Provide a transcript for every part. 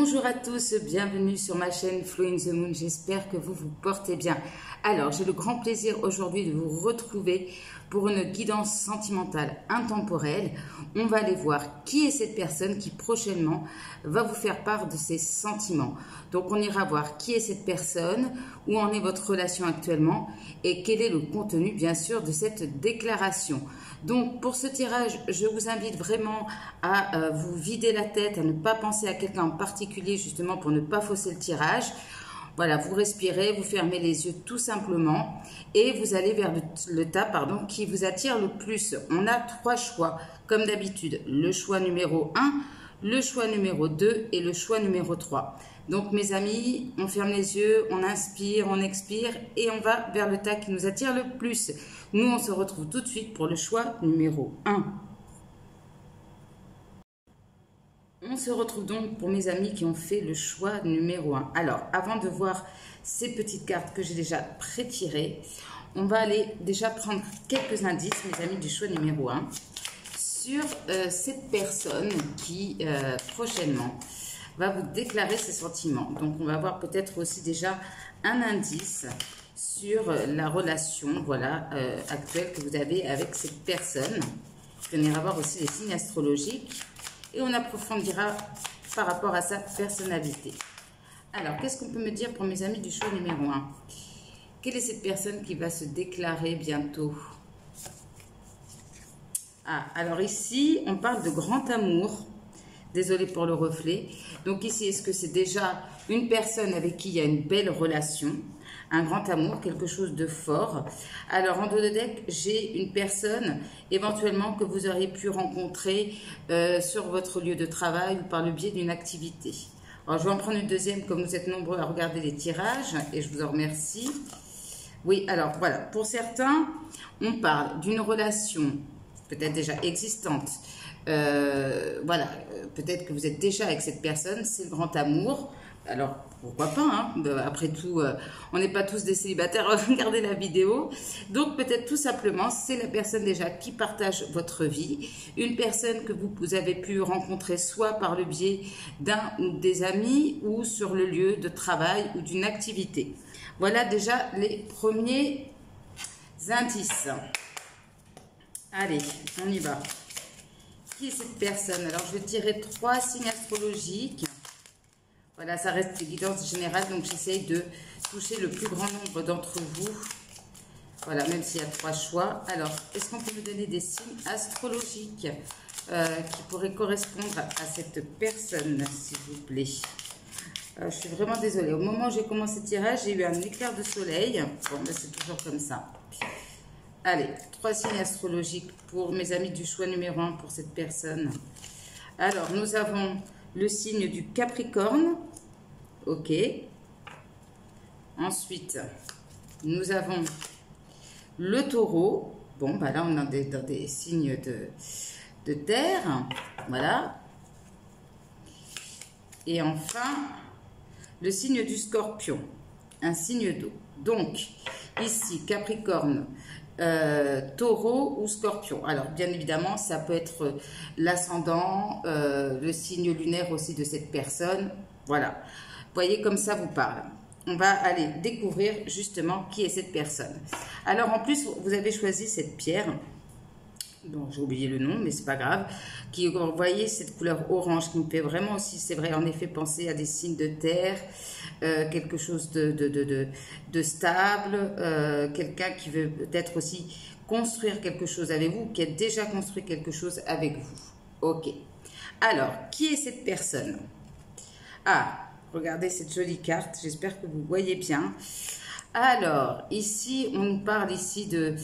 Bonjour à tous, bienvenue sur ma chaîne Flow in the Moon, j'espère que vous vous portez bien. Alors, j'ai le grand plaisir aujourd'hui de vous retrouver pour une guidance sentimentale intemporelle. On va aller voir qui est cette personne qui prochainement va vous faire part de ses sentiments. Donc, on ira voir qui est cette personne, où en est votre relation actuellement et quel est le contenu, bien sûr, de cette déclaration. Donc, pour ce tirage, je vous invite vraiment à vous vider la tête, à ne pas penser à quelqu'un en particulier, justement, pour ne pas fausser le tirage. Voilà, vous respirez, vous fermez les yeux tout simplement et vous allez vers le tas qui vous attire le plus. On a 3 choix, comme d'habitude. Le choix numéro 1, le choix numéro 2 et le choix numéro 3. Donc, mes amis, on ferme les yeux, on inspire, on expire et on va vers le tas qui nous attire le plus. Nous, on se retrouve tout de suite pour le choix numéro 1. On se retrouve donc pour mes amis qui ont fait le choix numéro 1. Alors, avant de voir ces petites cartes que j'ai déjà pré-tirées, on va aller déjà prendre quelques indices, mes amis, du choix numéro 1 sur cette personne qui, prochainement, va vous déclarer ses sentiments. Donc, on va voir peut-être aussi déjà un indice sur la relation actuelle que vous avez avec cette personne. On ira voir aussi les signes astrologiques et on approfondira par rapport à sa personnalité. Alors, qu'est-ce qu'on peut me dire pour mes amis du choix numéro 1? Quelle est cette personne qui va se déclarer bientôt? Ah, alors ici, on parle de grand amour. Désolée pour le reflet. Donc ici, est-ce que c'est déjà une personne avec qui il y a une belle relation, un grand amour, quelque chose de fort? Alors, en dos de deck, j'ai une personne éventuellement que vous auriez pu rencontrer sur votre lieu de travail ou par le biais d'une activité. Alors, je vais en prendre une deuxième comme vous êtes nombreux à regarder les tirages et je vous en remercie. Oui, alors voilà, pour certains, on parle d'une relation peut-être déjà existante. Peut-être que vous êtes déjà avec cette personne, c'est le grand amour. Alors, pourquoi pas, hein? Après tout, on n'est pas tous des célibataires, regardez la vidéo. Donc, peut-être tout simplement, c'est la personne déjà qui partage votre vie. Une personne que vous avez pu rencontrer soit par le biais d'un ou des amis ou sur le lieu de travail ou d'une activité. Voilà déjà les premiers indices. Allez, on y va. Qui est cette personne? Alors, je vais tirer 3 signes astrologiques. Voilà, ça reste des guidances générales, donc j'essaye de toucher le plus grand nombre d'entre vous. Voilà, même s'il y a 3 choix. Alors, est-ce qu'on peut me donner des signes astrologiques qui pourraient correspondre à cette personne, s'il vous plaît? Je suis vraiment désolée. Au moment où j'ai commencé le tirage, j'ai eu un éclair de soleil. Bon, ben, c'est toujours comme ça. Allez, 3 signes astrologiques pour mes amis du choix numéro 1 pour cette personne. Alors, nous avons le signe du Capricorne. Ok. Ensuite, nous avons le Taureau. Bon, bah là, on est dans des signes de terre. Voilà. Et enfin, le signe du Scorpion. Un signe d'eau. Donc, ici, Capricorne, Taureau ou Scorpion. Alors, bien évidemment, ça peut être l'ascendant, le signe lunaire aussi de cette personne. Voilà. Vous voyez, comme ça vous parle. On va aller découvrir justement qui est cette personne. Alors, en plus, vous avez choisi cette pierre. Bon, j'ai oublié le nom, mais c'est pas grave. Vous voyez cette couleur orange qui me fait vraiment aussi, c'est vrai, en effet, penser à des signes de terre, quelque chose de stable, quelqu'un qui veut peut-être aussi construire quelque chose avec vous, qui a déjà construit quelque chose avec vous. Ok. Alors, qui est cette personne? Ah, regardez cette jolie carte, j'espère que vous voyez bien. Alors, ici, on nous parle ici de...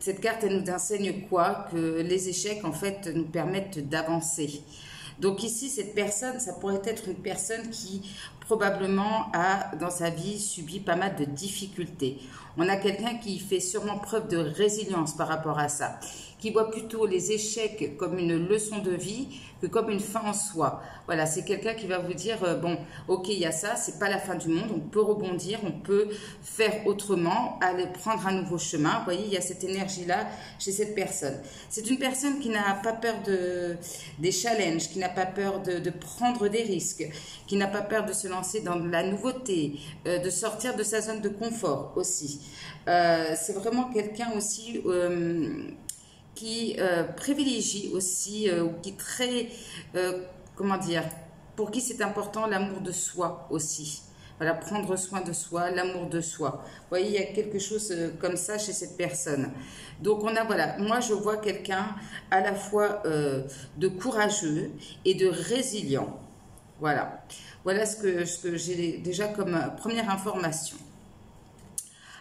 cette carte, elle nous enseigne quoi? Que les échecs, en fait, nous permettent d'avancer. Donc ici, cette personne, ça pourrait être une personne qui probablement a dans sa vie subi pas mal de difficultés. On a quelqu'un qui fait sûrement preuve de résilience par rapport à ça, qui voit plutôt les échecs comme une leçon de vie que comme une fin en soi. Voilà, c'est quelqu'un qui va vous dire, bon, ok, il y a ça, c'est pas la fin du monde, on peut rebondir, on peut faire autrement, aller prendre un nouveau chemin. Vous voyez, il y a cette énergie-là chez cette personne. C'est une personne qui n'a pas peur des challenges, qui n'a pas peur de prendre des risques, qui n'a pas peur de se lancer dans la nouveauté, de sortir de sa zone de confort aussi. C'est vraiment quelqu'un aussi qui privilégie aussi, ou qui très, comment dire, pour qui c'est important l'amour de soi aussi. Voilà, prendre soin de soi, l'amour de soi. Vous voyez, il y a quelque chose comme ça chez cette personne. Donc, on a, voilà, moi je vois quelqu'un à la fois de courageux et de résilient. Voilà, voilà ce que j'ai déjà comme première information.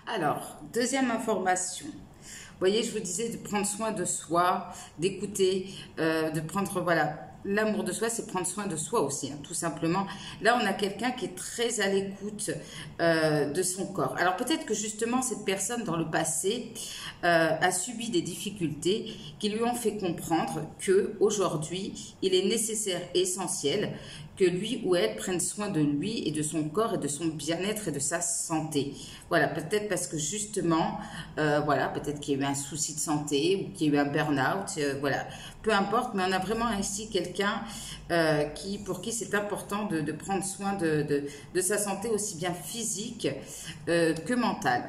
Alors, deuxième information. Vous voyez, je vous disais de prendre soin de soi, d'écouter, de prendre, voilà, l'amour de soi, c'est prendre soin de soi aussi, hein, tout simplement. Là, on a quelqu'un qui est très à l'écoute de son corps. Alors, peut-être que justement, cette personne, dans le passé, a subi des difficultés qui lui ont fait comprendre qu'aujourd'hui, il est nécessaire et essentiel que lui ou elle prenne soin de lui et de son corps et de son bien-être et de sa santé. Voilà, peut-être parce que justement, voilà, peut-être qu'il y a eu un souci de santé ou qu'il y a eu un burn-out, voilà, peu importe, mais on a vraiment ici quelqu'un pour qui c'est important de prendre soin de sa santé aussi bien physique que mentale.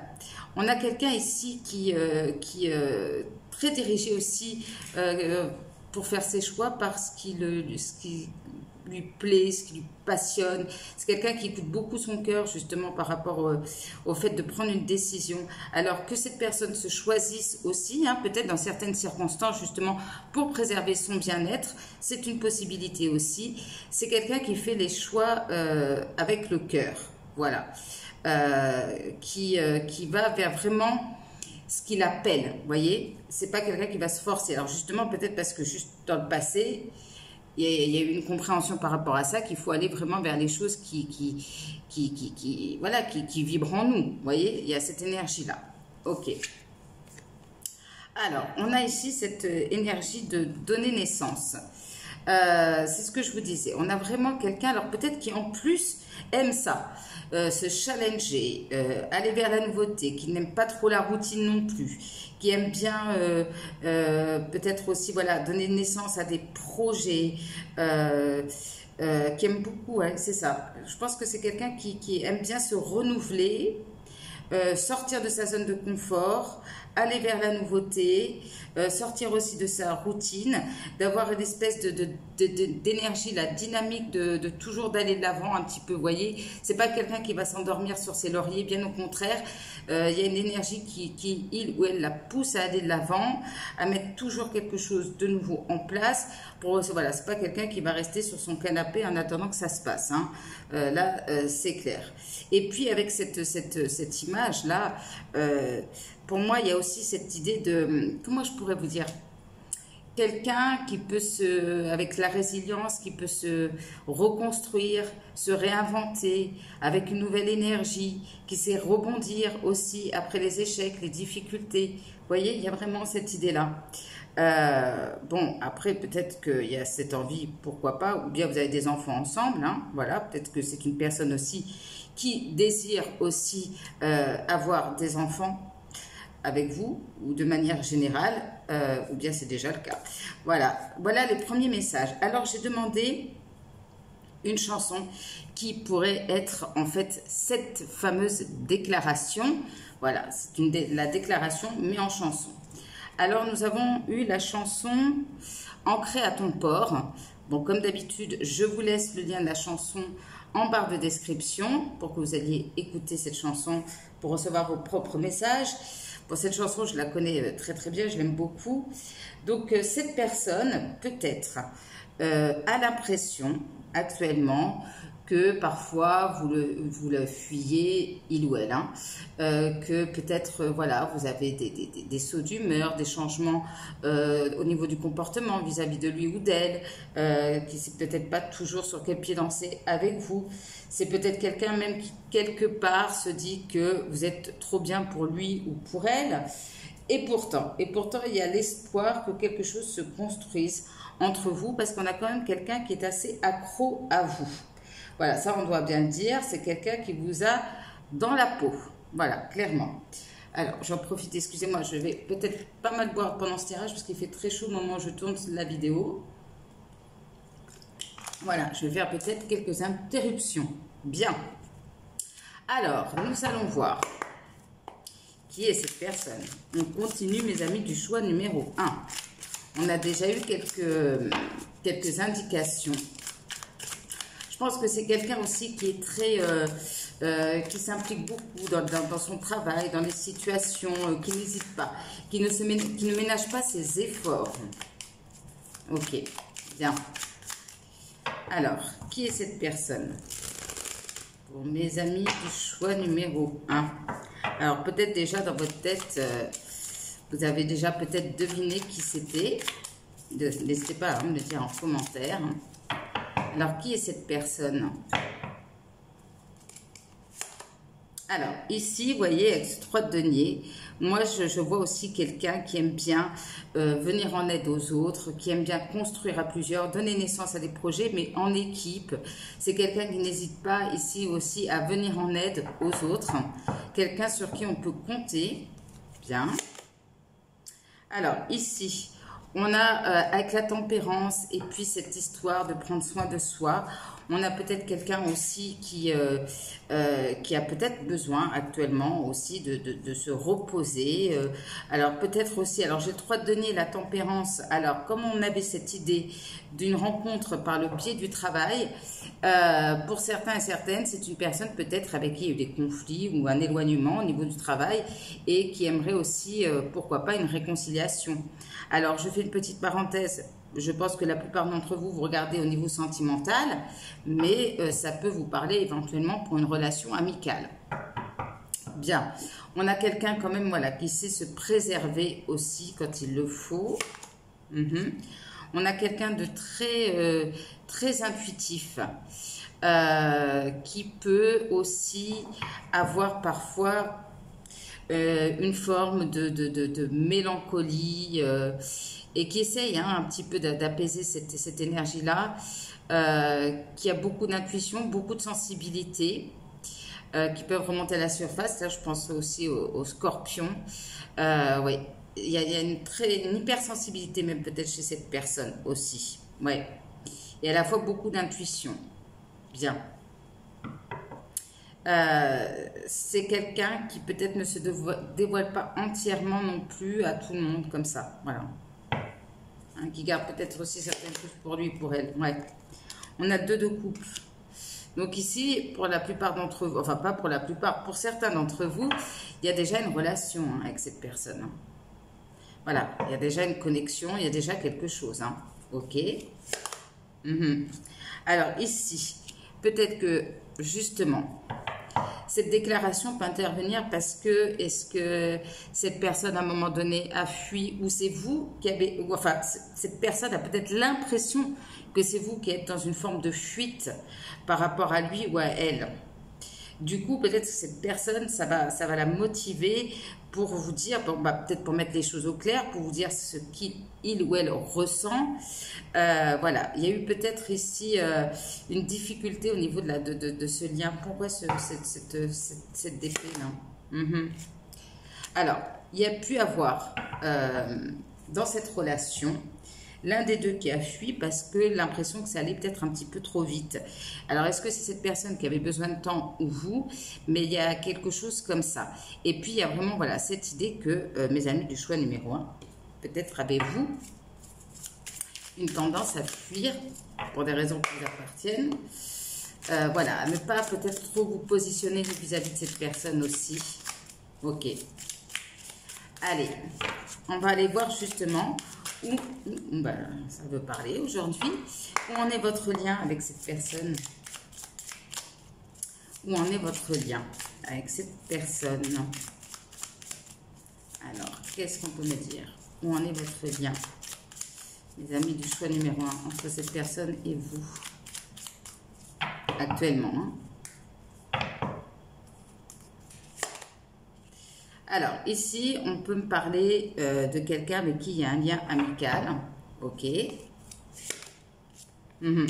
On a quelqu'un ici qui est très dirigé aussi pour faire ses choix parce ce qui lui plaît, ce qui lui passionne. C'est quelqu'un qui écoute beaucoup son cœur justement par rapport au fait de prendre une décision. Alors que cette personne se choisisse aussi, hein, peut-être dans certaines circonstances justement pour préserver son bien-être, c'est une possibilité aussi. C'est quelqu'un qui fait les choix avec le cœur, voilà, qui va vers vraiment ce qu'il appelle, vous voyez. C'est pas quelqu'un qui va se forcer. Alors justement, peut-être parce que juste dans le passé, il y a eu une compréhension par rapport à ça, qu'il faut aller vraiment vers les choses qui vibrent en nous. Vous voyez, il y a cette énergie-là. Ok. Alors, on a ici cette énergie de donner naissance. C'est ce que je vous disais. On a vraiment quelqu'un, alors peut-être qui en plus aime ça, se challenger, aller vers la nouveauté, qui n'aime pas trop la routine non plus, qui aime bien peut-être aussi voilà donner naissance à des projets, qui aime beaucoup, ouais, c'est ça. Je pense que c'est quelqu'un qui aime bien se renouveler, sortir de sa zone de confort, aller vers la nouveauté, sortir aussi de sa routine, d'avoir une espèce d'énergie, la dynamique de toujours d'aller de l'avant un petit peu, vous voyez. C'est pas quelqu'un qui va s'endormir sur ses lauriers, bien au contraire. Il y a une énergie qui, il ou elle, la pousse à aller de l'avant, à mettre toujours quelque chose de nouveau en place. Voilà, c'est pas quelqu'un qui va rester sur son canapé en attendant que ça se passe, hein. Là, c'est clair. Et puis, avec cette image-là, pour moi, il y a aussi cette idée de, comment je pourrais vous dire, quelqu'un qui peut avec la résilience, qui peut se reconstruire, se réinventer avec une nouvelle énergie, qui sait rebondir aussi après les échecs, les difficultés. Vous voyez, il y a vraiment cette idée-là. Bon, après, peut-être qu'il y a cette envie, pourquoi pas, ou bien vous avez des enfants ensemble, hein, voilà, peut-être que c'est une personne aussi qui désire aussi avoir des enfants avec vous, ou de manière générale, ou bien c'est déjà le cas. Voilà, voilà les premiers messages. Alors, j'ai demandé une chanson qui pourrait être, en fait, cette fameuse déclaration. Voilà, c'est la déclaration, mais en chanson. Alors, nous avons eu la chanson « Ancré à ton port ». Bon, comme d'habitude, je vous laisse le lien de la chanson en barre de description pour que vous alliez écouter cette chanson pour recevoir vos propres messages. Pour cette chanson, je la connais très très bien, je l'aime beaucoup. Donc, cette personne, peut-être, a l'impression actuellement que parfois vous le fuyez, il ou elle, hein, que peut-être voilà, vous avez des sauts d'humeur, des changements au niveau du comportement vis-à-vis de lui ou d'elle, qui ne sait peut-être pas toujours sur quel pied danser avec vous. C'est peut-être quelqu'un même qui quelque part se dit que vous êtes trop bien pour lui ou pour elle. Et pourtant, il y a l'espoir que quelque chose se construise entre vous, parce qu'on a quand même quelqu'un qui est assez accro à vous. Voilà, ça on doit bien le dire, c'est quelqu'un qui vous a dans la peau. Voilà, clairement. Alors, j'en profite, excusez-moi, je vais peut-être pas mal boire pendant ce tirage, parce qu'il fait très chaud au moment où je tourne la vidéo. Voilà, je vais faire peut-être quelques interruptions. Bien. Alors, nous allons voir qui est cette personne. On continue, mes amis, du choix numéro 1. On a déjà eu quelques indications. Je pense que c'est quelqu'un aussi qui est très, qui s'implique beaucoup dans son travail, dans les situations, qui n'hésite pas, qui ne ménage pas ses efforts. Ok, bien. Alors, qui est cette personne? Pour mes amis du choix numéro 1. Alors, peut-être déjà dans votre tête, vous avez déjà peut-être deviné qui c'était. N'hésitez pas à me le dire en commentaire. Alors, qui est cette personne? Alors, ici, vous voyez, avec ce 3 de denier, moi, je vois aussi quelqu'un qui aime bien venir en aide aux autres, qui aime bien construire à plusieurs, donner naissance à des projets, mais en équipe. C'est quelqu'un qui n'hésite pas ici aussi à venir en aide aux autres. Quelqu'un sur qui on peut compter. Bien. Alors, ici, on a avec la tempérance et puis cette histoire de prendre soin de soi, on a peut-être quelqu'un aussi qui a peut-être besoin actuellement aussi de se reposer. Alors peut-être aussi, alors j'ai le 3 de denier, la tempérance. Alors comme on avait cette idée d'une rencontre par le biais du travail, pour certains et certaines, c'est une personne peut-être avec qui il y a eu des conflits ou un éloignement au niveau du travail et qui aimerait aussi, pourquoi pas, une réconciliation. Alors je fais une petite parenthèse. Je pense que la plupart d'entre vous, vous regardez au niveau sentimental, mais ça peut vous parler éventuellement pour une relation amicale. Bien, on a quelqu'un quand même voilà, qui sait se préserver aussi quand il le faut. On a quelqu'un de très intuitif, qui peut aussi avoir parfois une forme de mélancolie, et qui essaye un petit peu d'apaiser cette énergie-là, qui a beaucoup d'intuition, beaucoup de sensibilité, qui peuvent remonter à la surface. Là, je pense aussi aux scorpions. Oui, il y a une hypersensibilité même peut-être chez cette personne aussi. Oui, et à la fois beaucoup d'intuition. Bien. C'est quelqu'un qui peut-être ne se dévoile pas entièrement non plus à tout le monde comme ça. Voilà. Hein, qui garde peut-être aussi certaines choses pour lui, pour elle. Ouais. On a 2 de couple. Donc ici, pour la plupart d'entre vous, enfin pas pour la plupart, pour certains d'entre vous, il y a déjà une relation hein, avec cette personne. Hein. Voilà, il y a déjà une connexion, il y a déjà quelque chose. Hein. Ok. Alors ici, peut-être que justement, cette déclaration peut intervenir parce que, est-ce que cette personne à un moment donné a fui ou c'est vous qui avez, enfin cette personne a peut-être l'impression que c'est vous qui êtes dans une forme de fuite par rapport à lui ou à elle. Du coup, peut-être que cette personne, ça va la motiver pour vous dire, bon, bah, peut-être pour mettre les choses au clair, pour vous dire ce qu'il ou elle ressent. Voilà, il y a eu peut-être ici une difficulté au niveau de ce lien. Pourquoi cette défaite-là? Alors, il y a pu avoir dans cette relation l'un des deux qui a fui parce que l'impression que ça allait peut-être un petit peu trop vite. Alors, est-ce que c'est cette personne qui avait besoin de temps ou vous? Mais il y a quelque chose comme ça. Et puis, il y a vraiment voilà, cette idée que, mes amis du choix numéro 1, peut-être avez-vous une tendance à fuir pour des raisons qui vous appartiennent. Voilà, à ne pas peut-être trop vous positionner vis-à-vis de cette personne aussi. Ok. Allez, on va aller voir justement où ben, ça veut parler aujourd'hui. Où en est votre lien avec cette personne? Où en est votre lien avec cette personne? Alors, qu'est-ce qu'on peut me dire? Où en est votre lien, mes amis du choix numéro 1, entre cette personne et vous, actuellement, hein? Alors, ici, on peut me parler de quelqu'un avec qui il y a un lien amical. Ok.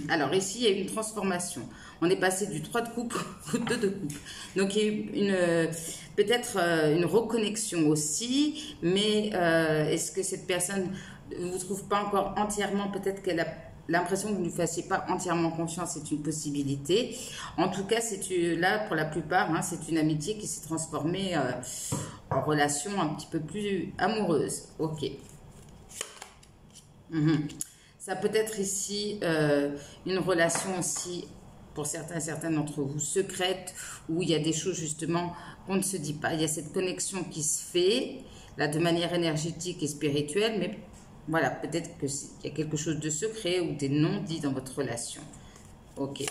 Alors, ici, il y a eu une transformation. On est passé du 3 de coupe au 2 de coupe. Donc, il y a eu peut-être une reconnexion aussi. Mais est-ce que cette personne ne vous trouve pas encore entièrement? Peut-être qu'elle a l'impression que vous ne lui fassiez pas entièrement confiance, c'est une possibilité. En tout cas, là, pour la plupart, hein, c'est une amitié qui s'est transformée en relation un petit peu plus amoureuse. Ok. Ça peut être ici une relation aussi, pour certains et certaines d'entre vous, secrète, où il y a des choses justement qu'on ne se dit pas. Il y a cette connexion qui se fait, là, de manière énergétique et spirituelle, mais voilà, peut-être qu'il y a quelque chose de secret ou des non-dits dans votre relation. Ok.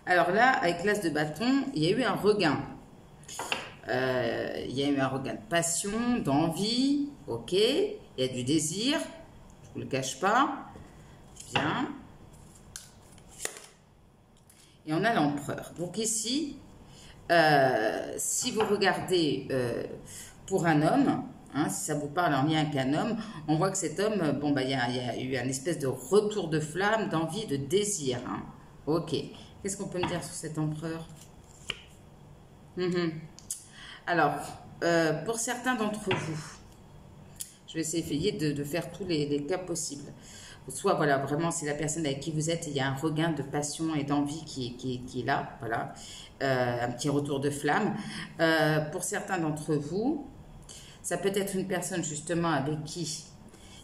Alors là, avec l'as de bâton, il y a eu un regain. Il y a eu un regain de passion, d'envie. Ok. Il y a du désir. Je ne vous le cache pas. Bien. Et on a l'empereur. Donc ici, si vous regardez pour un homme, hein, si ça vous parle en lien avec un homme, on voit que cet homme, bon, bah, il y a eu un espèce de retour de flamme, d'envie, de désir. Hein. Ok. Qu'est-ce qu'on peut me dire sur cet empereur? Alors, pour certains d'entre vous, je vais essayer de faire tous les cas possibles. Soit, voilà, vraiment, c'est la personne avec qui vous êtes, il y a un regain de passion et d'envie qui est là, voilà, un petit retour de flamme. Pour certains d'entre vous, ça peut être une personne justement avec qui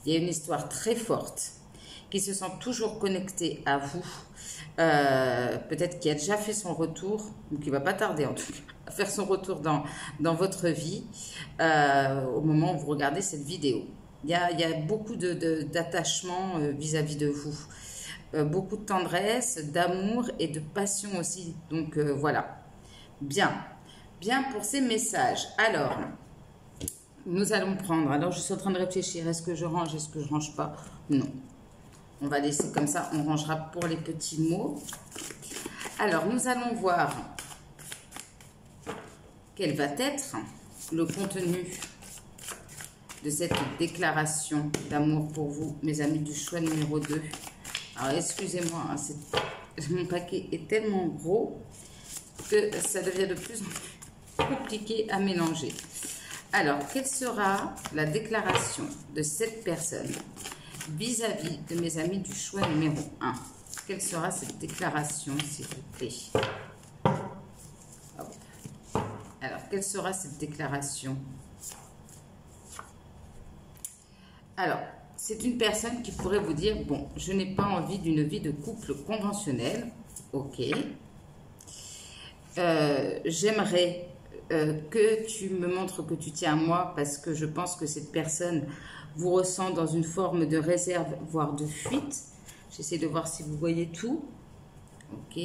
il y a une histoire très forte, qui se sent toujours connectée à vous, peut-être qui a déjà fait son retour, ou qui ne va pas tarder en tout cas, à faire son retour dans votre vie au moment où vous regardez cette vidéo. Il y a beaucoup d'attachement vis-à-vis de vous, beaucoup de tendresse, d'amour et de passion aussi. Donc voilà, bien pour ces messages. Alors, nous allons prendre, alors je suis en train de réfléchir, est-ce que je range, est-ce que je range pas? Non, on va laisser comme ça, on rangera pour les petits mots. Alors, nous allons voir quel va être le contenu de cette déclaration d'amour pour vous, mes amis du choix numéro 2. Alors, excusez-moi, hein, mon paquet est tellement gros que ça devient de plus en plus compliqué à mélanger. Alors, quelle sera la déclaration de cette personne vis-à-vis de mes amis du choix numéro 1? Quelle sera cette déclaration, s'il vous plaît? Hop. Alors, quelle sera cette déclaration? Alors, c'est une personne qui pourrait vous dire, bon, je n'ai pas envie d'une vie de couple conventionnelle. Ok. J'aimerais que tu me montres que tu tiens à moi parce que je pense que cette personne vous ressent dans une forme de réserve, voire de fuite. J'essaie de voir si vous voyez tout. Ok.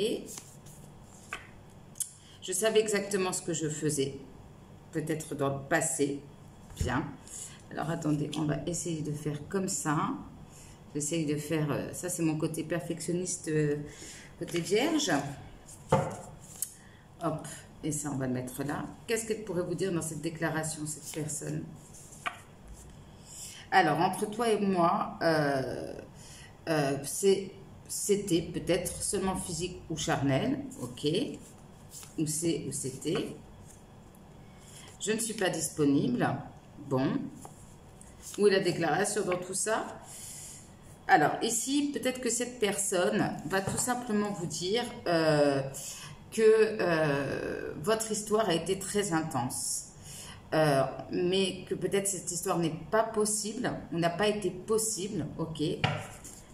Je savais exactement ce que je faisais, peut-être dans le passé. Bien. Alors, attendez, on va essayer de faire comme ça. J'essaye de faire... ça, c'est mon côté perfectionniste, côté vierge. Hop. Et ça, on va le mettre là. Qu'est-ce qu'elle pourrait vous dire dans cette déclaration, cette personne? Alors, entre toi et moi, c'était peut-être seulement physique ou charnel. Ok. Ou c'est ou c'était. Je ne suis pas disponible. Bon. Où est la déclaration dans tout ça? Alors, ici, peut-être que cette personne va tout simplement vous dire que votre histoire a été très intense. Mais que peut-être cette histoire n'est pas possible, ou n'a pas été possible. Ok.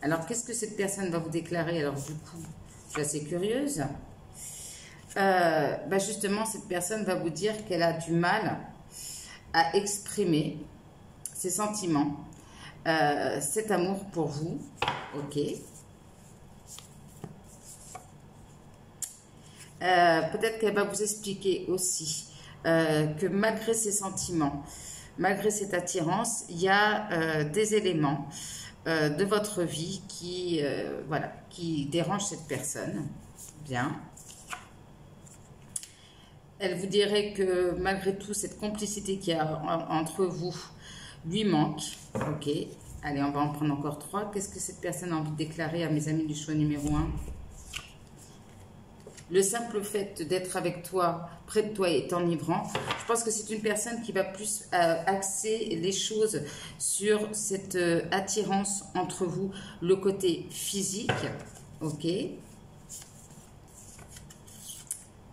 Alors, qu'est-ce que cette personne va vous déclarer? Alors, du coup, je suis assez curieuse. Justement, cette personne va vous dire qu'elle a du mal à exprimer ses sentiments, cet amour pour vous. Ok. Peut-être qu'elle va vous expliquer aussi que malgré ses sentiments, malgré cette attirance, il y a des éléments de votre vie qui, voilà, qui dérangent cette personne. Bien. Elle vous dirait que malgré tout, cette complicité qu'il y a entre vous lui manque. Ok. Allez, on va en prendre encore 3. Qu'est-ce que cette personne a envie de déclarer à mes amis du choix numéro 1? Le simple fait d'être avec toi, près de toi, est enivrant. Je pense que c'est une personne qui va plus axer les choses sur cette attirance entre vous, le côté physique. Ok.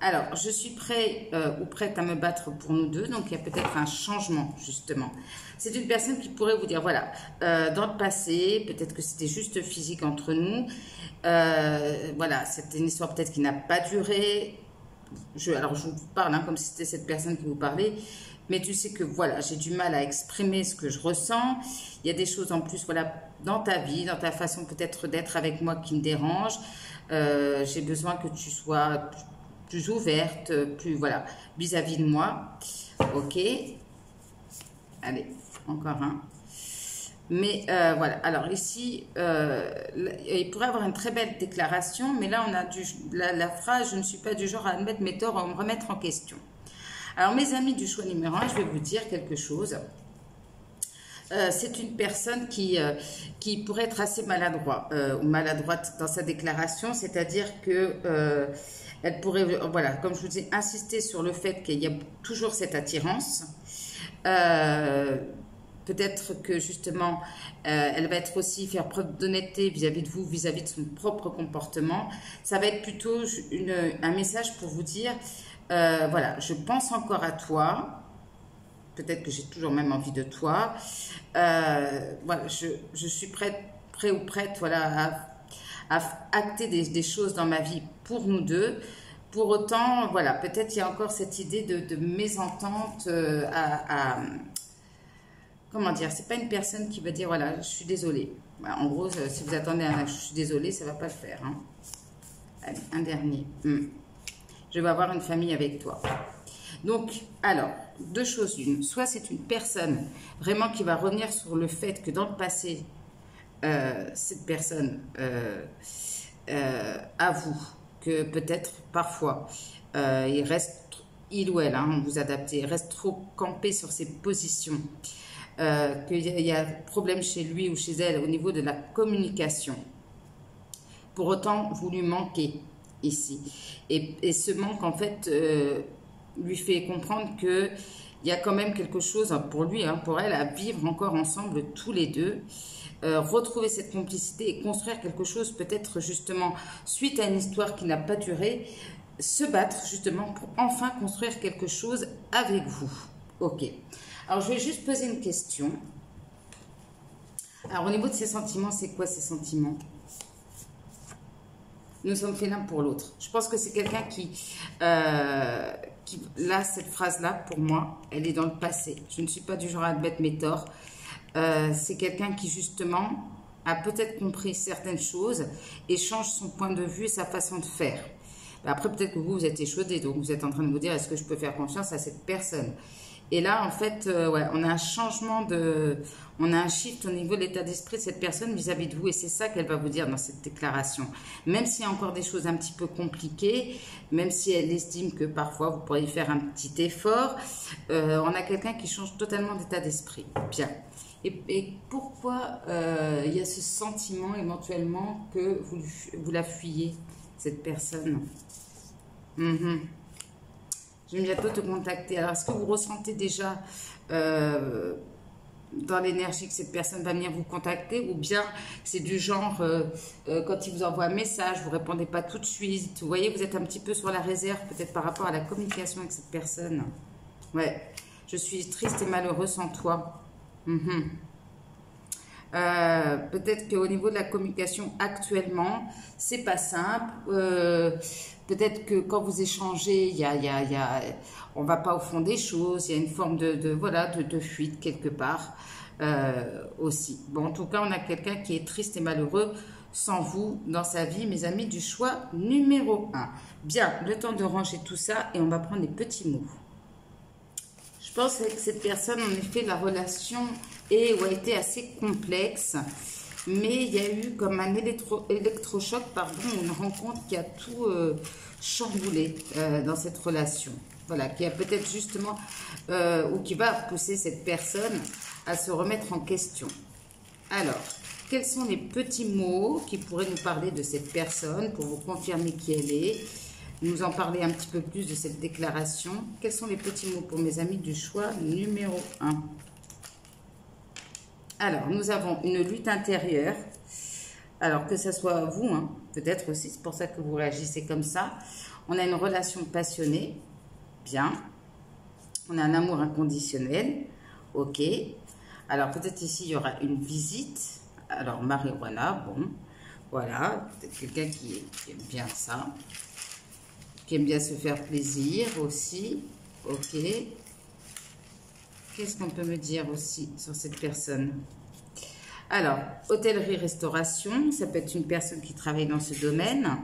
Alors, je suis prêt ou prête à me battre pour nous deux, donc il y a peut-être un changement, justement. C'est une personne qui pourrait vous dire, voilà, dans le passé, peut-être que c'était juste physique entre nous, voilà, c'était une histoire peut-être qui n'a pas duré. Alors, je vous parle comme si c'était cette personne qui vous parlait, mais tu sais que, voilà, j'ai du mal à exprimer ce que je ressens. Il y a des choses en plus, voilà, dans ta vie, dans ta façon peut-être d'être avec moi qui me dérange. J'ai besoin que tu sois plus ouverte, plus, voilà, vis-à-vis de moi. Ok. Allez, encore un. Mais voilà, alors ici, il pourrait avoir une très belle déclaration, mais là, on a la phrase « Je ne suis pas du genre à admettre mes torts ou à me remettre en question ». Alors, mes amis du choix numéro 1, je vais vous dire quelque chose. C'est une personne qui pourrait être assez maladroit ou maladroite dans sa déclaration, c'est-à-dire que elle pourrait, voilà, comme je vous ai insisté sur le fait qu'il y a toujours cette attirance. Peut-être que justement, elle va être aussi faire preuve d'honnêteté vis-à-vis de vous, vis-à-vis de son propre comportement. Ça va être plutôt un message pour vous dire, voilà, je pense encore à toi. Peut-être que j'ai toujours même envie de toi. Voilà, je suis prêt ou prête, voilà, à acter des choses dans ma vie pour nous deux. Pour autant, voilà, peut-être il y a encore cette idée de mésentente comment dire, c'est pas une personne qui va dire, voilà, je suis désolée. Voilà, en gros, si vous attendez un je suis désolée, ça va pas le faire. Hein. Allez, un dernier. Je vais avoir une famille avec toi. Donc, alors, deux choses l'une. Soit c'est une personne vraiment qui va revenir sur le fait que dans le passé, cette personne avoue que peut-être parfois il ou elle, on vous adapte, reste trop campé sur ses positions, qu'il y a problème chez lui ou chez elle au niveau de la communication. Pour autant, vous lui manquez ici. Et ce manque, en fait, lui fait comprendre qu'il y a quand même quelque chose pour lui, pour elle, à vivre encore ensemble tous les deux. Retrouver cette complicité et construire quelque chose peut-être justement suite à une histoire qui n'a pas duré, se battre justement pour enfin construire quelque chose avec vous. Ok. Alors je vais juste poser une question. Alors au niveau de ses sentiments, c'est quoi ces sentiments? Nous sommes faits l'un pour l'autre. Je pense que c'est quelqu'un qui là, cette phrase-là, pour moi, elle est dans le passé. Je ne suis pas du genre à admettre mes torts. C'est quelqu'un qui justement a peut-être compris certaines choses et change son point de vue et sa façon de faire. Après, peut-être que vous êtes échaudé, donc vous êtes en train de vous dire, est-ce que je peux faire confiance à cette personne? Et là, en fait, ouais, on a un changement on a un shift au niveau de l'état d'esprit de cette personne vis-à-vis de vous. Et c'est ça qu'elle va vous dire dans cette déclaration. Même s'il y a encore des choses un petit peu compliquées, même si elle estime que parfois vous pourriez faire un petit effort, on a quelqu'un qui change totalement d'état d'esprit. Bien. Et pourquoi il y a ce sentiment éventuellement que vous la fuyez, cette personne? Je vais bientôt te contacter. Alors, est-ce que vous ressentez déjà dans l'énergie que cette personne va venir vous contacter, ou bien c'est du genre, quand il vous envoie un message, vous ne répondez pas tout de suite? Vous voyez, vous êtes un petit peu sur la réserve, peut-être par rapport à la communication avec cette personne. Ouais, je suis triste et malheureuse sans toi. Peut-être qu'au niveau de la communication actuellement, c'est pas simple. Peut-être que quand vous échangez, on va pas au fond des choses. Il y a une forme de fuite quelque part aussi. Bon, en tout cas, on a quelqu'un qui est triste et malheureux sans vous dans sa vie, mes amis du choix numéro 1. Bien, le temps de ranger tout ça et on va prendre les petits mots. Je pense qu'avec cette personne, en effet, la relation a été assez complexe. Mais il y a eu comme un électrochoc, pardon, une rencontre qui a tout chamboulé dans cette relation. Voilà, qui a peut-être justement, ou qui va pousser cette personne à se remettre en question. Alors, quels sont les petits mots qui pourraient nous parler de cette personne pour vous confirmer qui elle est, nous en parler un petit peu plus de cette déclaration? Quels sont les petits mots pour mes amis du choix numéro 1? Alors, nous avons une lutte intérieure. Alors, que ce soit vous, hein, peut-être aussi, c'est pour ça que vous réagissez comme ça. On a une relation passionnée. Bien. On a un amour inconditionnel. Ok. Alors, peut-être ici, il y aura une visite. Alors, marijuana, bon. Voilà. Peut-être quelqu'un qui aime bien ça. Qui aime bien se faire plaisir aussi. Ok. Qu'est-ce qu'on peut me dire aussi sur cette personne? Alors, hôtellerie-restauration, ça peut être une personne qui travaille dans ce domaine.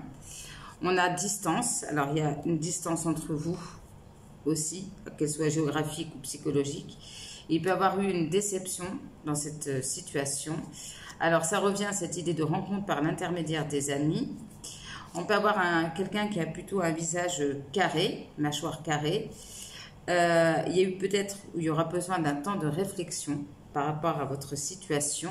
On a distance. Alors, il y a une distance entre vous aussi, qu'elle soit géographique ou psychologique. Il peut y avoir eu une déception dans cette situation. Alors, ça revient à cette idée de rencontre par l'intermédiaire des amis. On peut avoir quelqu'un qui a plutôt un visage carré, mâchoire carrée. Il y a eu peut-être, où il y aura besoin d'un temps de réflexion par rapport à votre situation.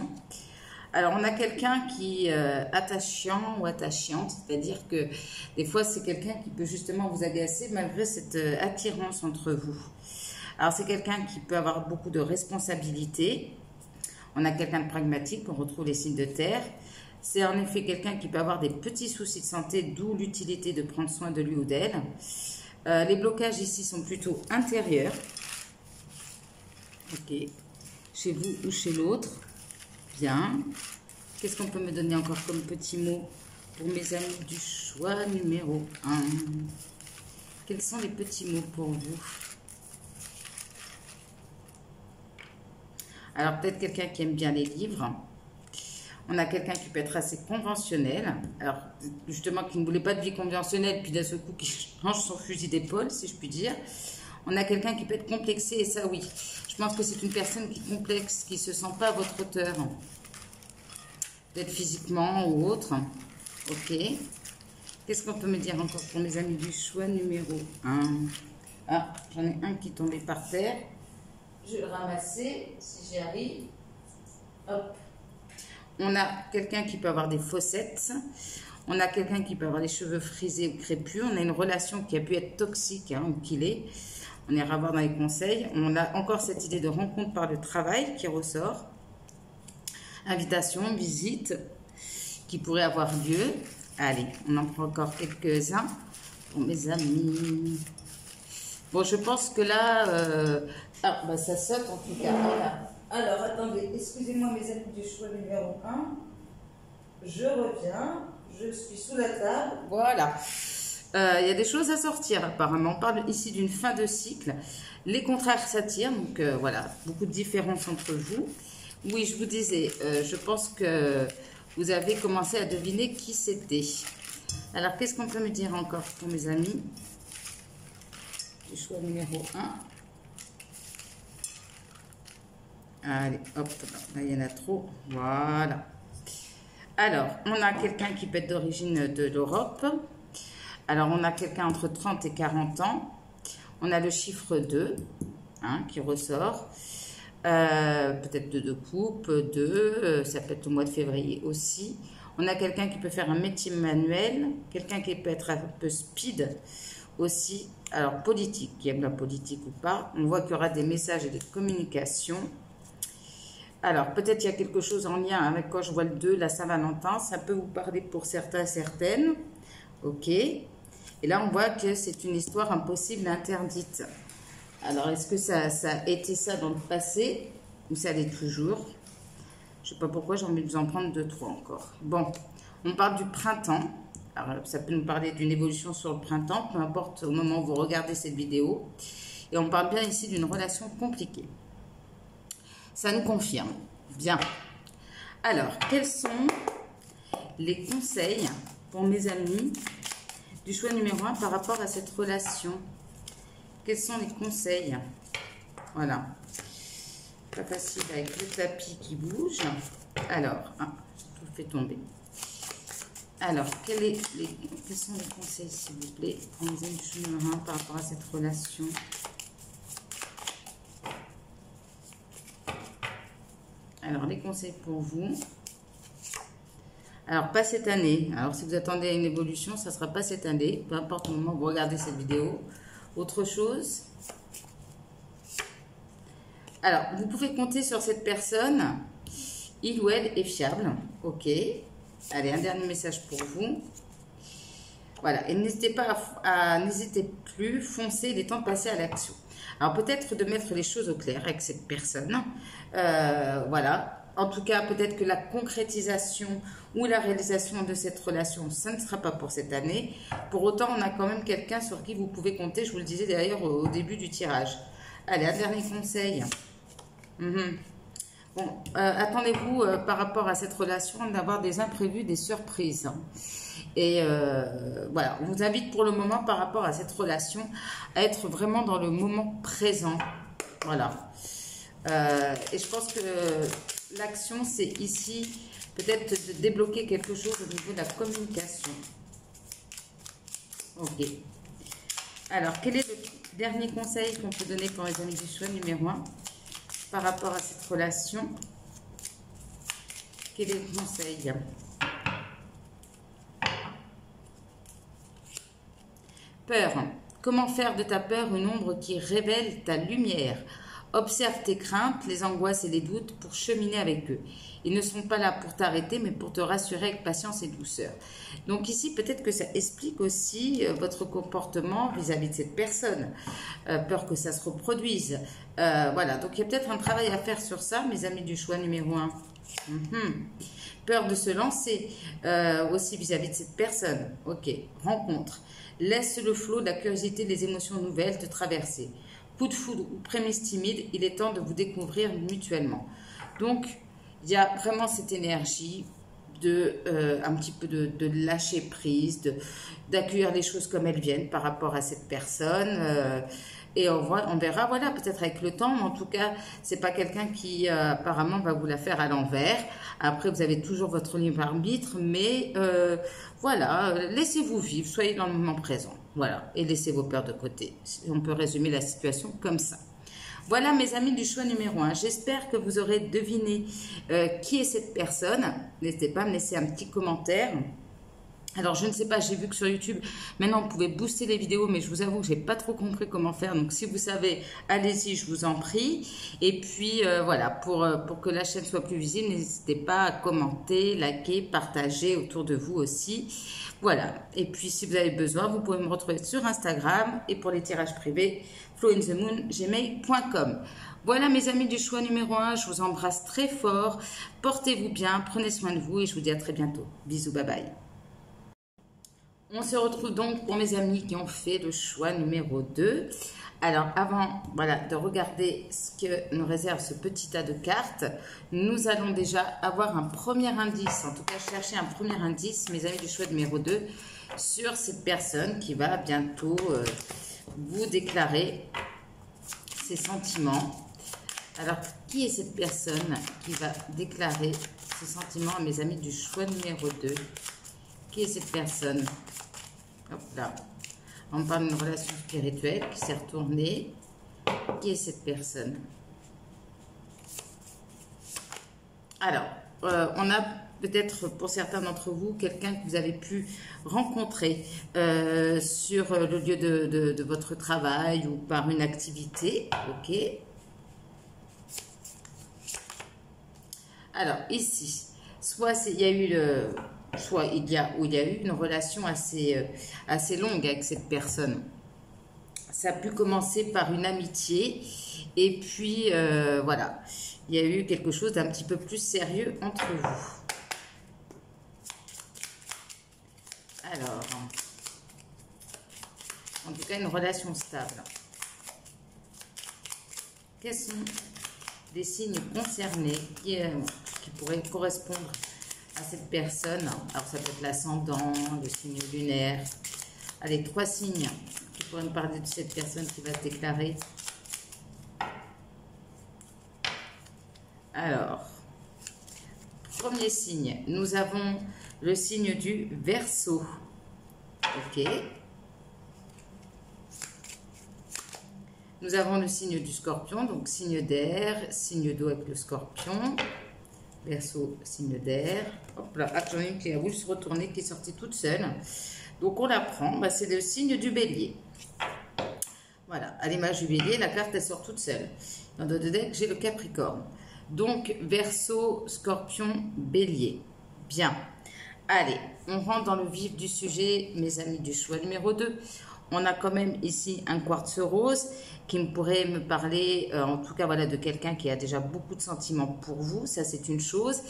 Alors, on a quelqu'un qui est attachant ou attachante, c'est-à-dire que des fois, c'est quelqu'un qui peut justement vous agacer malgré cette attirance entre vous. Alors, c'est quelqu'un qui peut avoir beaucoup de responsabilités. On a quelqu'un de pragmatique, on retrouve les signes de terre. C'est en effet quelqu'un qui peut avoir des petits soucis de santé, d'où l'utilité de prendre soin de lui ou d'elle. Les blocages ici sont plutôt intérieurs. Ok. Chez vous ou chez l'autre. Bien. Qu'est-ce qu'on peut me donner encore comme petit mot pour mes amis du choix numéro 1? Quels sont les petits mots pour vous? Alors, peut-être quelqu'un qui aime bien les livres. On a quelqu'un qui peut être assez conventionnel. Alors, justement, qui ne voulait pas de vie conventionnelle, puis d'un seul coup, qui change son fusil d'épaule, si je puis dire. On a quelqu'un qui peut être complexé, et ça, oui. Je pense que c'est une personne qui est complexe, qui ne se sent pas à votre hauteur. Peut-être physiquement ou autre. Ok. Qu'est-ce qu'on peut me dire encore pour mes amis du choix numéro 1? Ah, j'en ai un qui est tombé par terre. Je vais le ramasser, si j'y arrive. Hop. On a quelqu'un qui peut avoir des fossettes. On a quelqu'un qui peut avoir les cheveux frisés ou crépus. On a une relation qui a pu être toxique, hein, ou qu'il est. On ira voir dans les conseils. On a encore cette idée de rencontre par le travail qui ressort. Invitation, visite qui pourrait avoir lieu. Allez, on en prend encore quelques-uns pour mes amis. Bon, je pense que là... Ah, bah ça saute en tout cas. Voilà. Alors, attendez, excusez-moi mes amis du choix numéro 1. Je reviens, je suis sous la table. Voilà. Il y a des choses à sortir apparemment. On parle ici d'une fin de cycle. Les contraires s'attirent, donc voilà, beaucoup de différences entre vous. Oui, je vous disais, je pense que vous avez commencé à deviner qui c'était. Alors, qu'est-ce qu'on peut me dire encore pour mes amis du choix numéro 1? Allez, hop, là il y en a trop. Voilà. Alors, on a quelqu'un qui peut être d'origine de l'Europe. Alors, on a quelqu'un entre 30 et 40 ans. On a le chiffre 2 hein, qui ressort. Peut-être de coupe, 2. Ça peut être au mois de février aussi. On a quelqu'un qui peut faire un métier manuel. Quelqu'un qui peut être un peu speed aussi. Alors, politique, qui aime la politique ou pas. On voit qu'il y aura des messages et des communications. Alors, peut-être il y a quelque chose en lien avec quand je vois le 2, la Saint-Valentin. Ça peut vous parler pour certains, certaines. Ok. Et là, on voit que c'est une histoire impossible, interdite. Alors, est-ce que ça a été ça dans le passé ou ça l'est toujours? Je ne sais pas pourquoi j'ai envie de vous en prendre 2, 3 encore. Bon, on parle du printemps. Alors, ça peut nous parler d'une évolution sur le printemps, peu importe au moment où vous regardez cette vidéo. Et on parle bien ici d'une relation compliquée. Ça nous confirme. Bien. Alors, quels sont les conseils pour mes amis du choix numéro 1 par rapport à cette relation. Quels sont les conseils? Voilà. Pas facile avec le tapis qui bouge. Alors, je tout fais tomber. Alors, quels sont les conseils, s'il vous plaît, pour mes amis du choix numéro 1 par rapport à cette relation? Alors, les conseils pour vous. Alors, pas cette année. Alors, si vous attendez une évolution, ça ne sera pas cette année. Peu importe le moment où vous regardez cette vidéo. Autre chose. Alors, vous pouvez compter sur cette personne. Il ou elle est fiable. Ok. Allez, un dernier message pour vous. Voilà. Et n'hésitez pas n'hésitez plus, foncez, il est temps de passer à l'action. Alors, peut-être de mettre les choses au clair avec cette personne. Voilà. En tout cas, peut-être que la concrétisation ou la réalisation de cette relation, ça ne sera pas pour cette année. Pour autant, on a quand même quelqu'un sur qui vous pouvez compter. Je vous le disais d'ailleurs au début du tirage. Allez, un dernier conseil. Bon, attendez-vous par rapport à cette relation d'avoir des imprévus, des surprises. Et voilà, on vous invite pour le moment par rapport à cette relation à être vraiment dans le moment présent. Voilà. Et je pense que l'action, c'est ici peut-être de débloquer quelque chose au niveau de la communication. Ok. Alors, quel est le dernier conseil qu'on peut donner pour les amis du choix numéro 1 par rapport à cette relation? Quel est le conseil? Peur. Comment faire de ta peur une ombre qui révèle ta lumière? Observe tes craintes, les angoisses et les doutes pour cheminer avec eux. Ils ne sont pas là pour t'arrêter, mais pour te rassurer avec patience et douceur. Donc ici, peut-être que ça explique aussi votre comportement vis-à-vis de cette personne. Peur que ça se reproduise. Voilà, donc il y a peut-être un travail à faire sur ça, mes amis du choix numéro 1. Peur de se lancer aussi vis-à-vis de cette personne. Ok, rencontre. Laisse le flot de la curiosité, des émotions nouvelles te traverser. Coup de foudre ou prémisse timide, il est temps de vous découvrir mutuellement. Donc, il y a vraiment cette énergie de un petit peu de lâcher prise, d'accueillir les choses comme elles viennent par rapport à cette personne. Et on verra, voilà, peut-être avec le temps, mais en tout cas, c'est pas quelqu'un qui apparemment va vous la faire à l'envers. Après, vous avez toujours votre libre arbitre, mais voilà, laissez-vous vivre, soyez dans le moment présent. Voilà, et laissez vos peurs de côté. On peut résumer la situation comme ça. Voilà mes amis du choix numéro 1. J'espère que vous aurez deviné qui est cette personne. N'hésitez pas à me laisser un petit commentaire. Alors, je ne sais pas, j'ai vu que sur YouTube, maintenant, vous pouvez booster les vidéos, mais je vous avoue que je n'ai pas trop compris comment faire. Donc, si vous savez, allez-y, je vous en prie. Et puis, voilà, pour que la chaîne soit plus visible, n'hésitez pas à commenter, liker, partager autour de vous aussi. Voilà. Et puis, si vous avez besoin, vous pouvez me retrouver sur Instagram et pour les tirages privés, flowinthemoon@gmail.com. Voilà mes amis du choix numéro 1, je vous embrasse très fort. Portez-vous bien, prenez soin de vous et je vous dis à très bientôt. Bisous, bye bye. On se retrouve donc pour mes amis qui ont fait le choix numéro 2. Alors, avant de regarder ce que nous réserve ce petit tas de cartes, nous allons déjà avoir un premier indice, en tout cas chercher un premier indice, mes amis du choix numéro 2, sur cette personne qui va bientôt vous déclarer ses sentiments. Alors, qui est cette personne qui va déclarer ses sentiments à mes amis du choix numéro 2? Qui est cette personne? Hop là. On parle d'une relation spirituelle qui s'est retournée. Qui est cette personne? Alors, on a peut-être pour certains d'entre vous quelqu'un que vous avez pu rencontrer sur le lieu de votre travail ou par une activité. Ok. Alors, ici, soit il y a eu il y a eu une relation assez longue avec cette personne. Ça a pu commencer par une amitié et puis voilà, il y a eu quelque chose d'un petit peu plus sérieux entre vous. Alors, en tout cas, une relation stable. Quels sont les signes concernés qui pourraient correspondre à cette personne. Alors, ça peut être l'ascendant, le signe lunaire. Allez, 3 signes qui pourraient nous parler de cette personne qui va se déclarer. Alors, premier signe, nous avons le signe du Verseau. Ok. Nous avons le signe du Scorpion, donc signe d'air, signe d'eau avec le Scorpion. Verseau, signe d'air. Hop là, ah, j'en ai une qui a voulu se retourner, qui est sortie toute seule. Donc on la prend, bah, c'est le signe du Bélier. Voilà, à l'image du Bélier, la carte elle sort toute seule. Dans le deck, j'ai le Capricorne. Donc Verseau, Scorpion, Bélier. Bien. Allez, on rentre dans le vif du sujet, mes amis du choix numéro 2. On a quand même ici un quartz rose qui pourrait me parler, en tout cas voilà, de quelqu'un qui a déjà beaucoup de sentiments pour vous, ça c'est une chose.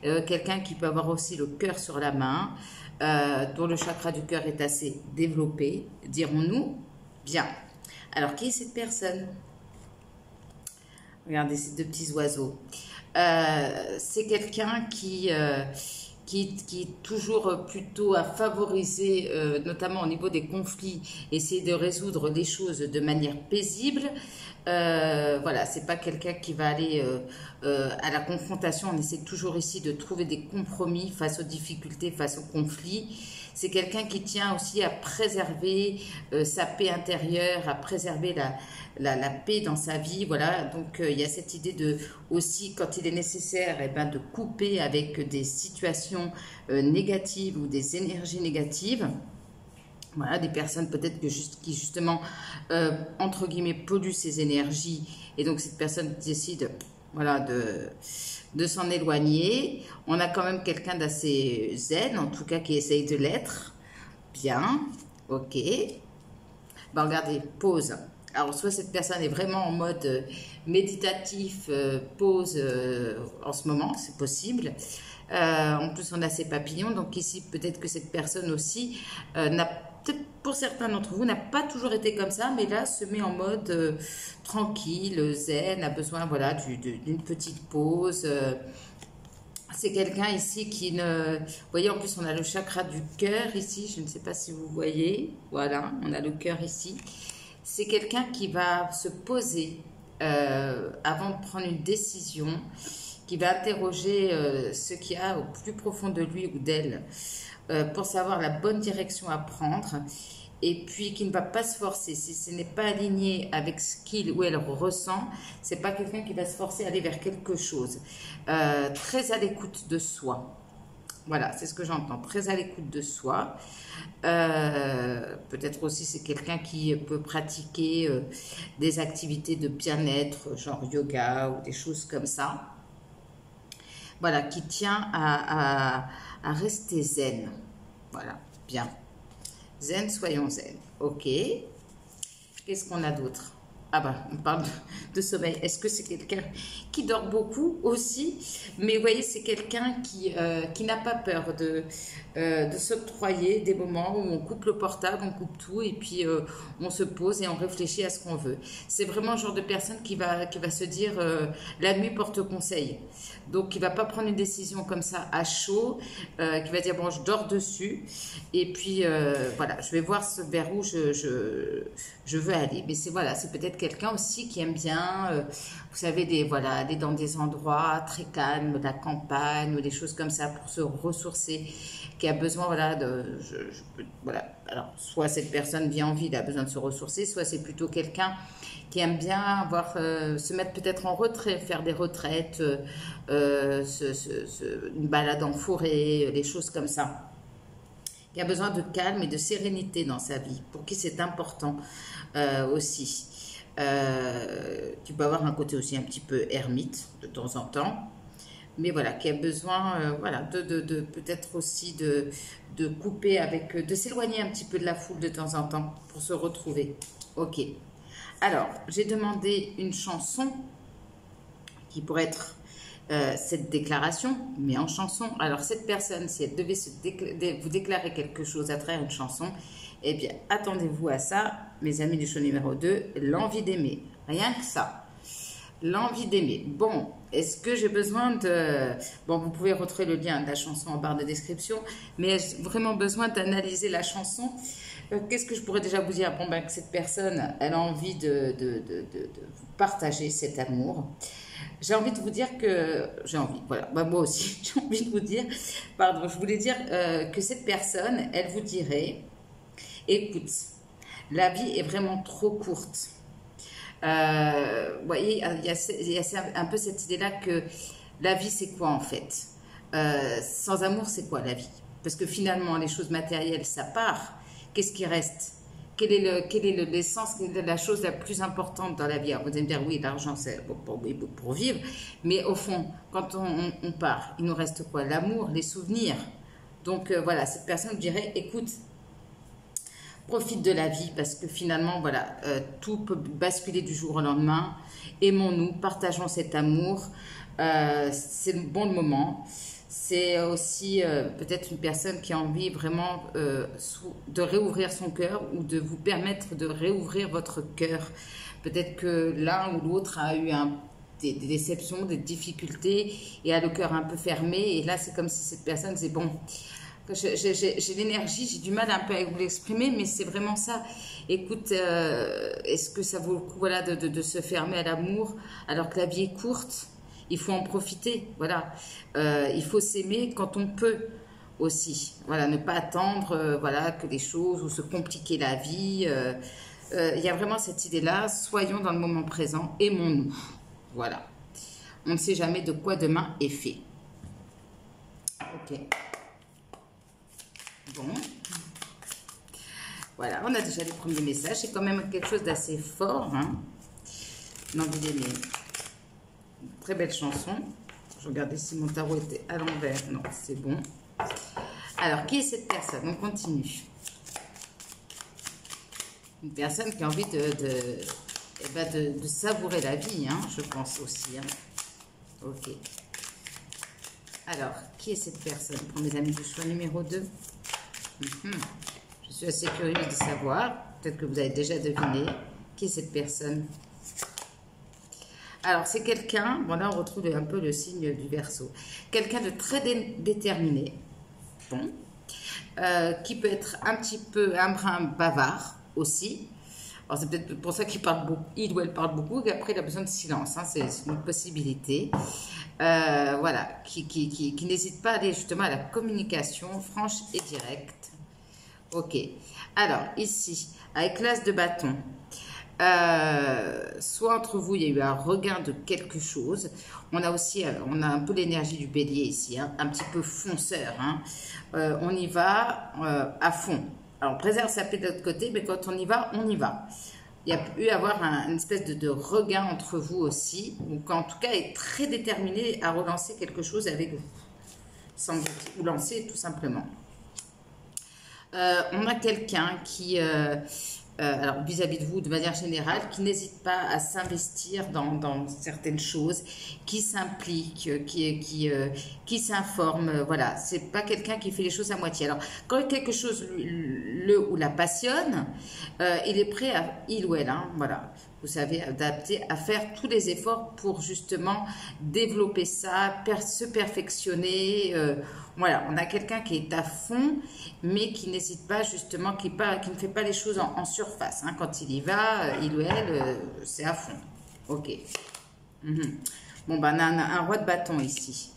Quelqu'un qui peut avoir aussi le cœur sur la main, dont le chakra du cœur est assez développé, dirons-nous. Bien. Alors, qui est cette personne? Regardez ces 2 petits oiseaux. C'est quelqu'un qui est toujours plutôt à favoriser, notamment au niveau des conflits, essayer de résoudre les choses de manière paisible. Voilà, c'est pas quelqu'un qui va aller à la confrontation. On essaie toujours ici de trouver des compromis face aux difficultés, face aux conflits. C'est quelqu'un qui tient aussi à préserver sa paix intérieure, à préserver la paix dans sa vie. Voilà, donc il y a cette idée de aussi, quand il est nécessaire, eh ben, de couper avec des situations négatives ou des énergies négatives. Voilà, des personnes peut-être qui justement, entre guillemets, polluent ces énergies. Et donc cette personne décide, voilà, de s'en éloigner. On a quand même quelqu'un d'assez zen, en tout cas qui essaye de l'être. Bien, ok. Ben, regardez, pause. Alors, soit cette personne est vraiment en mode méditatif, pause en ce moment, c'est possible. En plus, on a ses papillons. Donc ici, peut-être que cette personne aussi n'a peut-être pour certains d'entre vous n'a pas toujours été comme ça, mais là se met en mode tranquille, zen, a besoin voilà d'une petite pause. C'est quelqu'un ici qui ne... Vous voyez, en plus on a le chakra du cœur ici, je ne sais pas si vous voyez. Voilà, on a le cœur ici. C'est quelqu'un qui va se poser avant de prendre une décision, qui va interroger ce qu'il y a au plus profond de lui ou d'elle, pour savoir la bonne direction à prendre, et puis qui ne va pas se forcer. Si ce n'est pas aligné avec ce qu'il ou elle ressent, c'est pas quelqu'un qui va se forcer à aller vers quelque chose. Très à l'écoute de soi. Voilà, c'est ce que j'entends, très à l'écoute de soi. Peut-être aussi c'est quelqu'un qui peut pratiquer des activités de bien-être, genre yoga ou des choses comme ça. Voilà, qui tient à rester zen. Voilà, bien. Zen, soyons zen. Ok. Qu'est-ce qu'on a d'autre? Ah bah, on parle de sommeil. Est-ce que c'est quelqu'un qui dort beaucoup aussi? Mais vous voyez, c'est quelqu'un qui n'a pas peur de s'octroyer des moments où on coupe le portable, on coupe tout et puis on se pose et on réfléchit à ce qu'on veut. C'est vraiment le genre de personne qui va se dire la nuit porte conseil. Donc, qui ne va pas prendre une décision comme ça à chaud, qui va dire bon, je dors dessus et puis voilà, je vais voir vers où je veux aller. Mais c'est voilà, c'est peut-être quelqu'un aussi qui aime bien, vous savez, voilà, aller dans des endroits très calmes, la campagne ou des choses comme ça pour se ressourcer, qui a besoin, voilà, voilà. Alors, soit cette personne vit en ville, a besoin de se ressourcer, soit c'est plutôt quelqu'un qui aime bien se mettre peut-être en retrait, faire des retraites, une balade en forêt, des choses comme ça. Qui a besoin de calme et de sérénité dans sa vie, pour qui c'est important aussi. Qui peut avoir un côté aussi un petit peu ermite de temps en temps, mais voilà, qui a besoin voilà, de peut-être aussi de couper avec, de s'éloigner un petit peu de la foule de temps en temps pour se retrouver. Ok. Alors, j'ai demandé une chanson qui pourrait être cette déclaration, mais en chanson. Alors, cette personne, si elle devait vous déclarer quelque chose à travers une chanson, eh bien, attendez-vous à ça, mes amis du show numéro 2, l'envie d'aimer. Rien que ça. L'envie d'aimer. Bon, est-ce que j'ai besoin de... Bon, vous pouvez retrouver le lien de la chanson en barre de description, mais ai-je vraiment besoin d'analyser la chanson? Qu'est-ce que je pourrais déjà vous dire? Bon, ben, que cette personne, elle a envie de vous partager cet amour. J'ai envie de vous dire que... J'ai envie, voilà, bah, moi aussi, j'ai envie de vous dire... Pardon, je voulais dire que cette personne, elle vous dirait, écoute, la vie est vraiment trop courte. Vous voyez, il y a un peu cette idée-là que la vie, c'est quoi en fait? Sans amour, c'est quoi la vie? Parce que finalement, les choses matérielles, ça part. Qu'est-ce qui reste? Quelle est l'essence, quelle est la chose la plus importante dans la vie? Alors, vous allez me dire, oui, l'argent, c'est pour vivre. Mais au fond, quand on part, il nous reste quoi? L'amour, les souvenirs. Donc, voilà, cette personne dirait, écoute, profite de la vie parce que finalement, voilà, tout peut basculer du jour au lendemain. Aimons-nous, partageons cet amour. C'est le bon moment. C'est aussi peut-être une personne qui a envie vraiment de réouvrir son cœur ou de vous permettre de réouvrir votre cœur. Peut-être que l'un ou l'autre a eu des déceptions, des difficultés et a le cœur un peu fermé. Et là, c'est comme si cette personne, c'est bon. J'ai l'énergie, j'ai du mal un peu à vous l'exprimer, mais c'est vraiment ça. Écoute, est-ce que ça vaut le coup, voilà, de se fermer à l'amour alors que la vie est courte? Il faut en profiter, voilà. Il faut s'aimer quand on peut aussi. Voilà, ne pas attendre, voilà, que les choses ou se compliquer la vie. Il y a vraiment cette idée-là. Soyons dans le moment présent, aimons-nous. Voilà. On ne sait jamais de quoi demain est fait. Ok. Bon, voilà, on a déjà les premiers messages. C'est quand même quelque chose d'assez fort. Hein. L'envie d'aimer. Très belle chanson. Je regardais si mon tarot était à l'envers. Non, c'est bon. Alors, qui est cette personne? On continue. Une personne qui a envie de savourer la vie, hein, je pense aussi. Hein. Ok. Alors, qui est cette personne? Pour mes amis du choix numéro 2. Je suis assez curieuse de savoir, peut-être que vous avez déjà deviné, qui est cette personne. Alors, c'est quelqu'un, bon là on retrouve un peu le signe du Verseau, quelqu'un de très déterminé, bon, qui peut être un petit peu un brin bavard aussi. Alors, c'est peut-être pour ça qu'il parle beaucoup, il ou elle parle beaucoup, et après il a besoin de silence, hein, c'est une possibilité. Voilà, qui n'hésite pas à aller justement à la communication franche et directe. Ok, alors ici, avec l'as de bâton, soit entre vous, il y a eu un regain de quelque chose. On a aussi, on a un peu l'énergie du bélier ici, hein, un petit peu fonceur. Hein. On y va à fond. Alors, on préserve sa paix de l'autre côté, mais quand on y va, on y va. Il y a pu avoir une espèce de regain entre vous aussi, donc en tout cas est très déterminé à relancer quelque chose avec vous, ou lancer tout simplement. On a quelqu'un qui, alors vis-à-vis de vous de manière générale, qui n'hésite pas à s'investir dans certaines choses, qui s'implique, qui s'informe, voilà, c'est pas quelqu'un qui fait les choses à moitié. Alors, quand quelque chose le ou la passionne, il est prêt à, il ou elle, hein, voilà, vous savez, adapter, à faire tous les efforts pour justement développer ça, se perfectionner. Voilà, on a quelqu'un qui est à fond, mais qui n'hésite pas justement, qui ne fait pas les choses en surface. Hein. Quand il y va, il ou elle, c'est à fond. Ok. Bon, ben, on a un roi de bâton ici.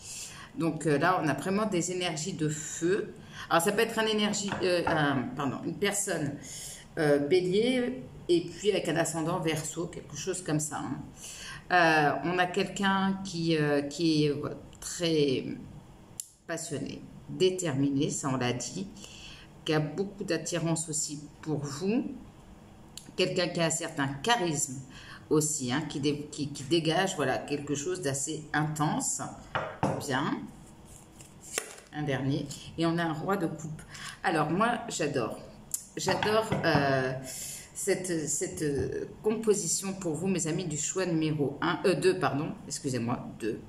Donc là, on a vraiment des énergies de feu. Alors, ça peut être une personne bélier, et puis avec un ascendant Verseau, quelque chose comme ça. Hein. On a quelqu'un qui est très passionné, déterminé, ça on l'a dit, qui a beaucoup d'attirance aussi pour vous, quelqu'un qui a un certain charisme aussi, hein, qui dégage, voilà, quelque chose d'assez intense. Bien. Un dernier. Et on a un roi de coupe. Alors moi, j'adore cette composition pour vous, mes amis du choix numéro 2, pardon, excusez-moi, 2.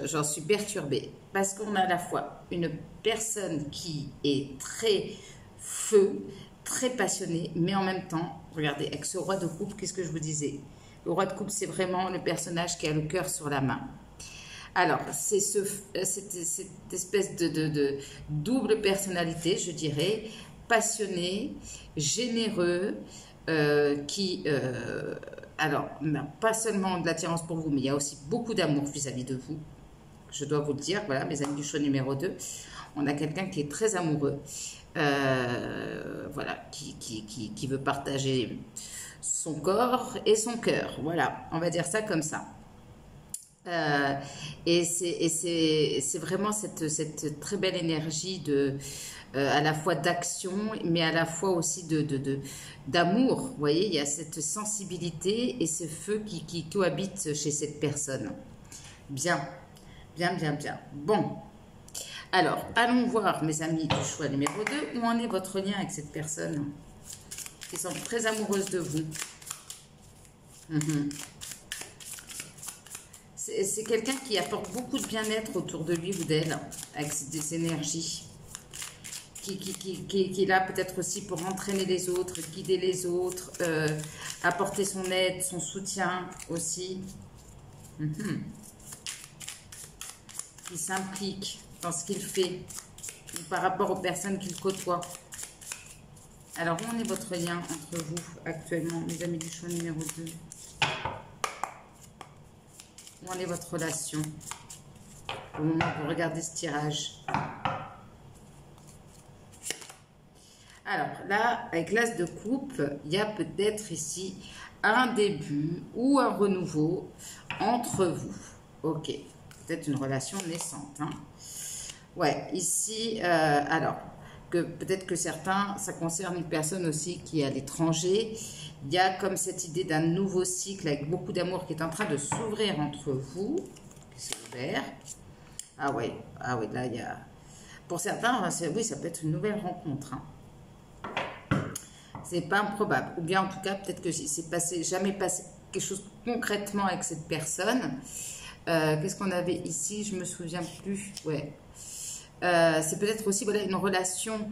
J'en suis perturbée parce qu'on a à la fois une personne qui est très feu, très passionnée, mais en même temps, regardez, avec ce roi de coupe, qu'est-ce que je vous disais? Le roi de coupe, c'est vraiment le personnage qui a le cœur sur la main. Alors, c'est cette espèce de double personnalité, je dirais, passionné, généreux, alors, n'a pas seulement de l'attirance pour vous, mais il y a aussi beaucoup d'amour vis-à-vis de vous. Je dois vous le dire, voilà, mes amis du choix numéro 2. On a quelqu'un qui est très amoureux, voilà, qui veut partager son corps et son cœur. Voilà, on va dire ça comme ça. Et c'est vraiment cette très belle énergie à la fois d'action, mais à la fois aussi d'amour. Vous voyez, il y a cette sensibilité et ce feu qui cohabite chez cette personne. Bien, bien, bien, bien. Bon, alors, allons voir, mes amis du choix numéro 2, où en est votre lien avec cette personne qui semble très amoureuse de vous. C'est quelqu'un qui apporte beaucoup de bien-être autour de lui ou d'elle, avec des énergies, qui est là peut-être aussi pour entraîner les autres, guider les autres, apporter son aide, son soutien aussi. Qui s'implique dans ce qu'il fait par rapport aux personnes qu'il côtoie. Alors, où en est votre lien entre vous actuellement, mes amis du choix numéro 2? Où en est votre relation au moment où vous regardez ce tirage? Alors là, avec l'as de coupe, il y a peut-être ici un début ou un renouveau entre vous. Ok, peut-être une relation naissante. Hein. Ouais, ici, alors, peut-être que certains, ça concerne une personne aussi qui est à l'étranger. Il y a comme cette idée d'un nouveau cycle avec beaucoup d'amour qui est en train de s'ouvrir entre vous. C'est ouvert. Ah ouais, là, il y a... Pour certains, oui, ça peut être une nouvelle rencontre. Hein. C'est pas improbable. Ou bien, en tout cas, peut-être que c'est jamais passé quelque chose concrètement avec cette personne. Qu'est-ce qu'on avait ici? Je me souviens plus. Ouais. C'est peut-être aussi voilà, une relation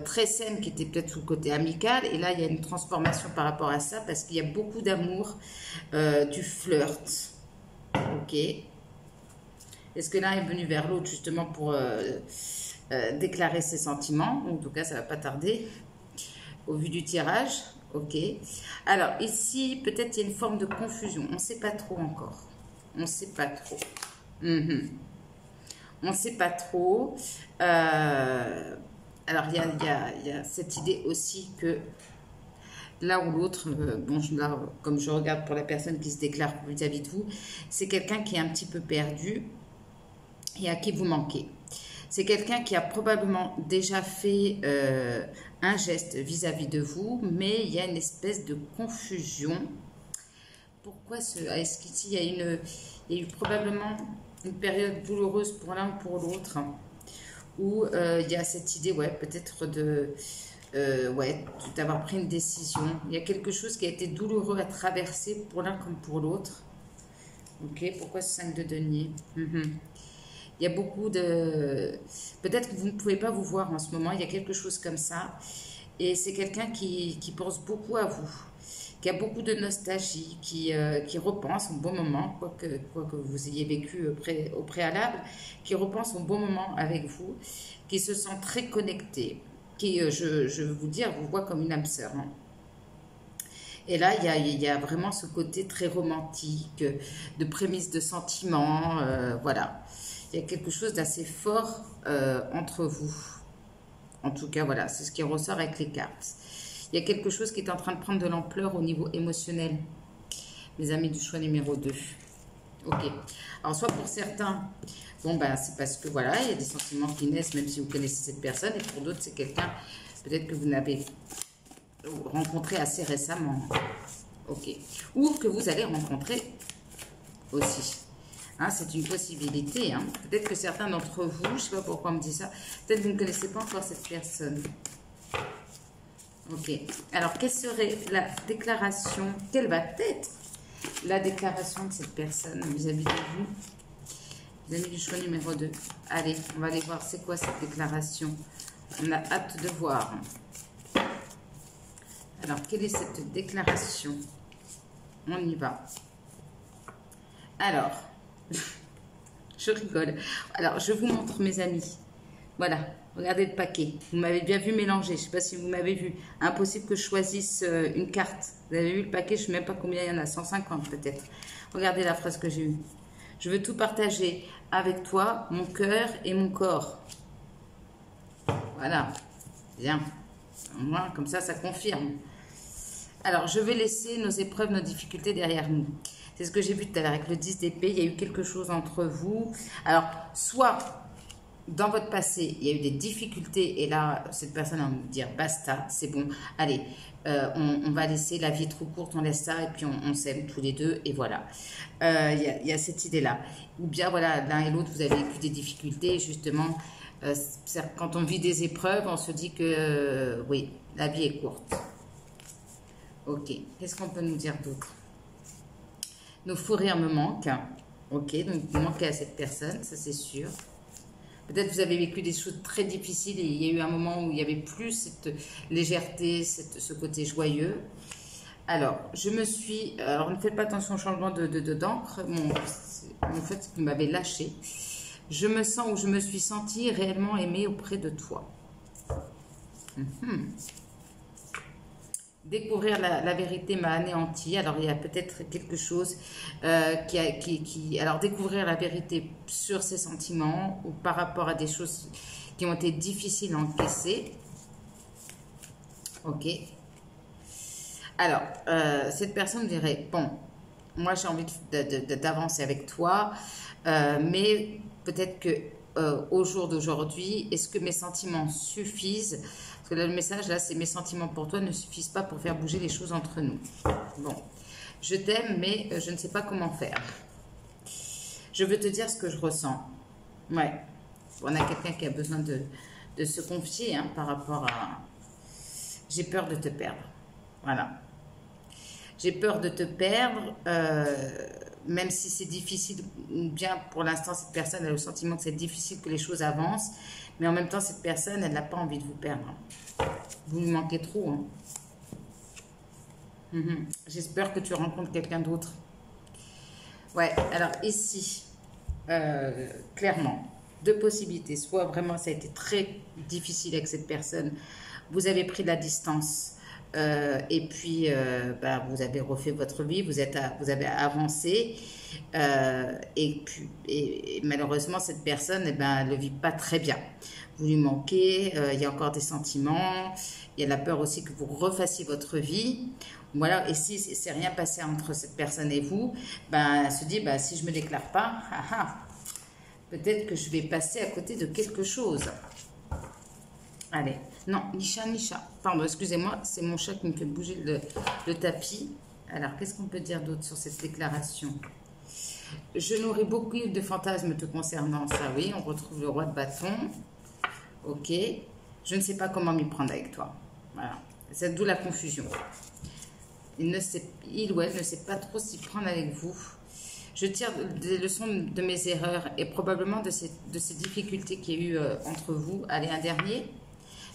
très saine qui était peut-être sous le côté amical. Et là, il y a une transformation par rapport à ça parce qu'il y a beaucoup d'amour, du flirt. Ok. Est-ce que l'un est venu vers l'autre justement pour déclarer ses sentiments? En tout cas, ça ne va pas tarder. Au vu du tirage. Ok. Alors, ici, peut-être il y a une forme de confusion. On ne sait pas trop encore. On ne sait pas trop. On ne sait pas trop. Alors, il y a cette idée aussi que l'un ou l'autre, bon, là, comme je regarde pour la personne qui se déclare vis-à-vis de vous, c'est quelqu'un qui est un petit peu perdu et à qui vous manquez. C'est quelqu'un qui a probablement déjà fait un geste vis-à-vis de vous, mais il y a une espèce de confusion. Pourquoi est-ce qu'ici il y a eu probablement une période douloureuse pour l'un ou pour l'autre, où il y a cette idée, ouais, peut-être d'avoir pris une décision. Il y a quelque chose qui a été douloureux à traverser pour l'un comme pour l'autre. Ok, pourquoi ce 5 de denier? Il y a beaucoup de... Peut-être que vous ne pouvez pas vous voir en ce moment, il y a quelque chose comme ça. Et c'est quelqu'un qui pense beaucoup à vous, qui a beaucoup de nostalgie, qui repense au bon moment, quoi que vous ayez vécu au préalable, qui repense au bon moment avec vous, qui se sent très connecté, qui, je veux vous dire, vous voit comme une âme sœur. Hein. Et là, il y a vraiment ce côté très romantique, de prémisse de sentiments, voilà. Il y a quelque chose d'assez fort entre vous. En tout cas, voilà, c'est ce qui ressort avec les cartes. Il y a quelque chose qui est en train de prendre de l'ampleur au niveau émotionnel, mes amis du choix numéro 2. Ok. Alors, soit pour certains, bon, ben, c'est parce que, voilà, il y a des sentiments qui naissent, même si vous connaissez cette personne. Et pour d'autres, c'est quelqu'un, peut-être que vous n'avez rencontré assez récemment. Ok. Ou que vous allez rencontrer aussi. Hein, c'est une possibilité. Hein. Peut-être que certains d'entre vous, je ne sais pas pourquoi on me dit ça, peut-être que vous ne connaissez pas encore cette personne. Ok. Alors, quelle serait la déclaration? Quelle va être la déclaration de cette personne vis-à-vis de vous? Les amis du choix numéro 2. Allez, on va aller voir c'est quoi cette déclaration. On a hâte de voir. Alors, quelle est cette déclaration? on y va. Alors, je rigole. Alors, je vous montre mes amis. Voilà, regardez le paquet. Vous m'avez bien vu mélanger. Je ne sais pas si vous m'avez vu. Impossible que je choisisse une carte. Vous avez vu le paquet, je ne sais même pas combien il y en a. 150 peut-être. Regardez la phrase que j'ai eue. Je veux tout partager avec toi, mon cœur et mon corps. Voilà. Bien. Moi, comme ça confirme. Alors, je vais laisser nos épreuves, nos difficultés derrière nous. C'est ce que j'ai vu tout à l'heure avec le 10 d'épée. Il y a eu quelque chose entre vous. Alors, soit dans votre passé, il y a eu des difficultés et là, cette personne va me dire basta, c'est bon. Allez, on va laisser, la vie est trop courte, on laisse ça et puis on s'aime tous les deux et voilà. Il y a cette idée-là. Ou bien, voilà, l'un et l'autre, vous avez vécu des difficultés justement. Quand on vit des épreuves, on se dit que oui, la vie est courte. Ok, qu'est-ce qu'on peut nous dire d'autre? Nos fous rires me manquent. Ok, donc vous manquez à cette personne, ça c'est sûr. Peut-être vous avez vécu des choses très difficiles et il y a eu un moment où il n'y avait plus cette légèreté, ce côté joyeux. Alors, alors ne faites pas attention au changement d'encre. En fait, vous m'avez lâché. Je me sens ou je me suis sentie réellement aimée auprès de toi. Découvrir la vérité m'a anéanti. Alors, il y a peut-être quelque chose alors, découvrir la vérité sur ses sentiments ou par rapport à des choses qui ont été difficiles à encaisser. Ok. Alors, cette personne dirait, bon, moi j'ai envie d'avancer avec toi, mais peut-être que au jour d'aujourd'hui, est-ce que mes sentiments suffisent? Parce que là, le message, là, c'est mes sentiments pour toi ne suffisent pas pour faire bouger les choses entre nous. Bon, je t'aime, mais je ne sais pas comment faire. Je veux te dire ce que je ressens. Ouais, on a quelqu'un qui a besoin de se confier hein, par rapport à... J'ai peur de te perdre. Voilà. J'ai peur de te perdre, même si c'est difficile, ou bien pour l'instant, cette personne a le sentiment que c'est difficile que les choses avancent, mais en même temps, cette personne, elle n'a pas envie de vous perdre. Vous lui manquez trop. Hein. J'espère que tu rencontres quelqu'un d'autre. Ouais, alors ici, clairement, deux possibilités. Soit vraiment, ça a été très difficile avec cette personne, vous avez pris de la distance, et puis vous avez refait votre vie, vous avez avancé, et malheureusement cette personne elle ne vit pas très bien. Vous lui manquez, il y a encore des sentiments, il y a la peur aussi que vous refassiez votre vie. Voilà, et si c'est rien passé entre cette personne et vous, elle se dit si je me déclare pas, peut-être que je vais passer à côté de quelque chose. Allez, non, Nisha. Pardon, excusez-moi, c'est mon chat qui me fait bouger le tapis. Alors, qu'est-ce qu'on peut dire d'autre sur cette déclaration? Je nourris beaucoup de fantasmes te concernant, ça oui, on retrouve le roi de bâton. Ok, je ne sais pas comment m'y prendre avec toi. Voilà, c'est d'où la confusion. Il ou elle ne sait pas trop s'y prendre avec vous. Je tire des leçons de mes erreurs et probablement de ces difficultés qu'il y a eu entre vous. Allez, un dernier.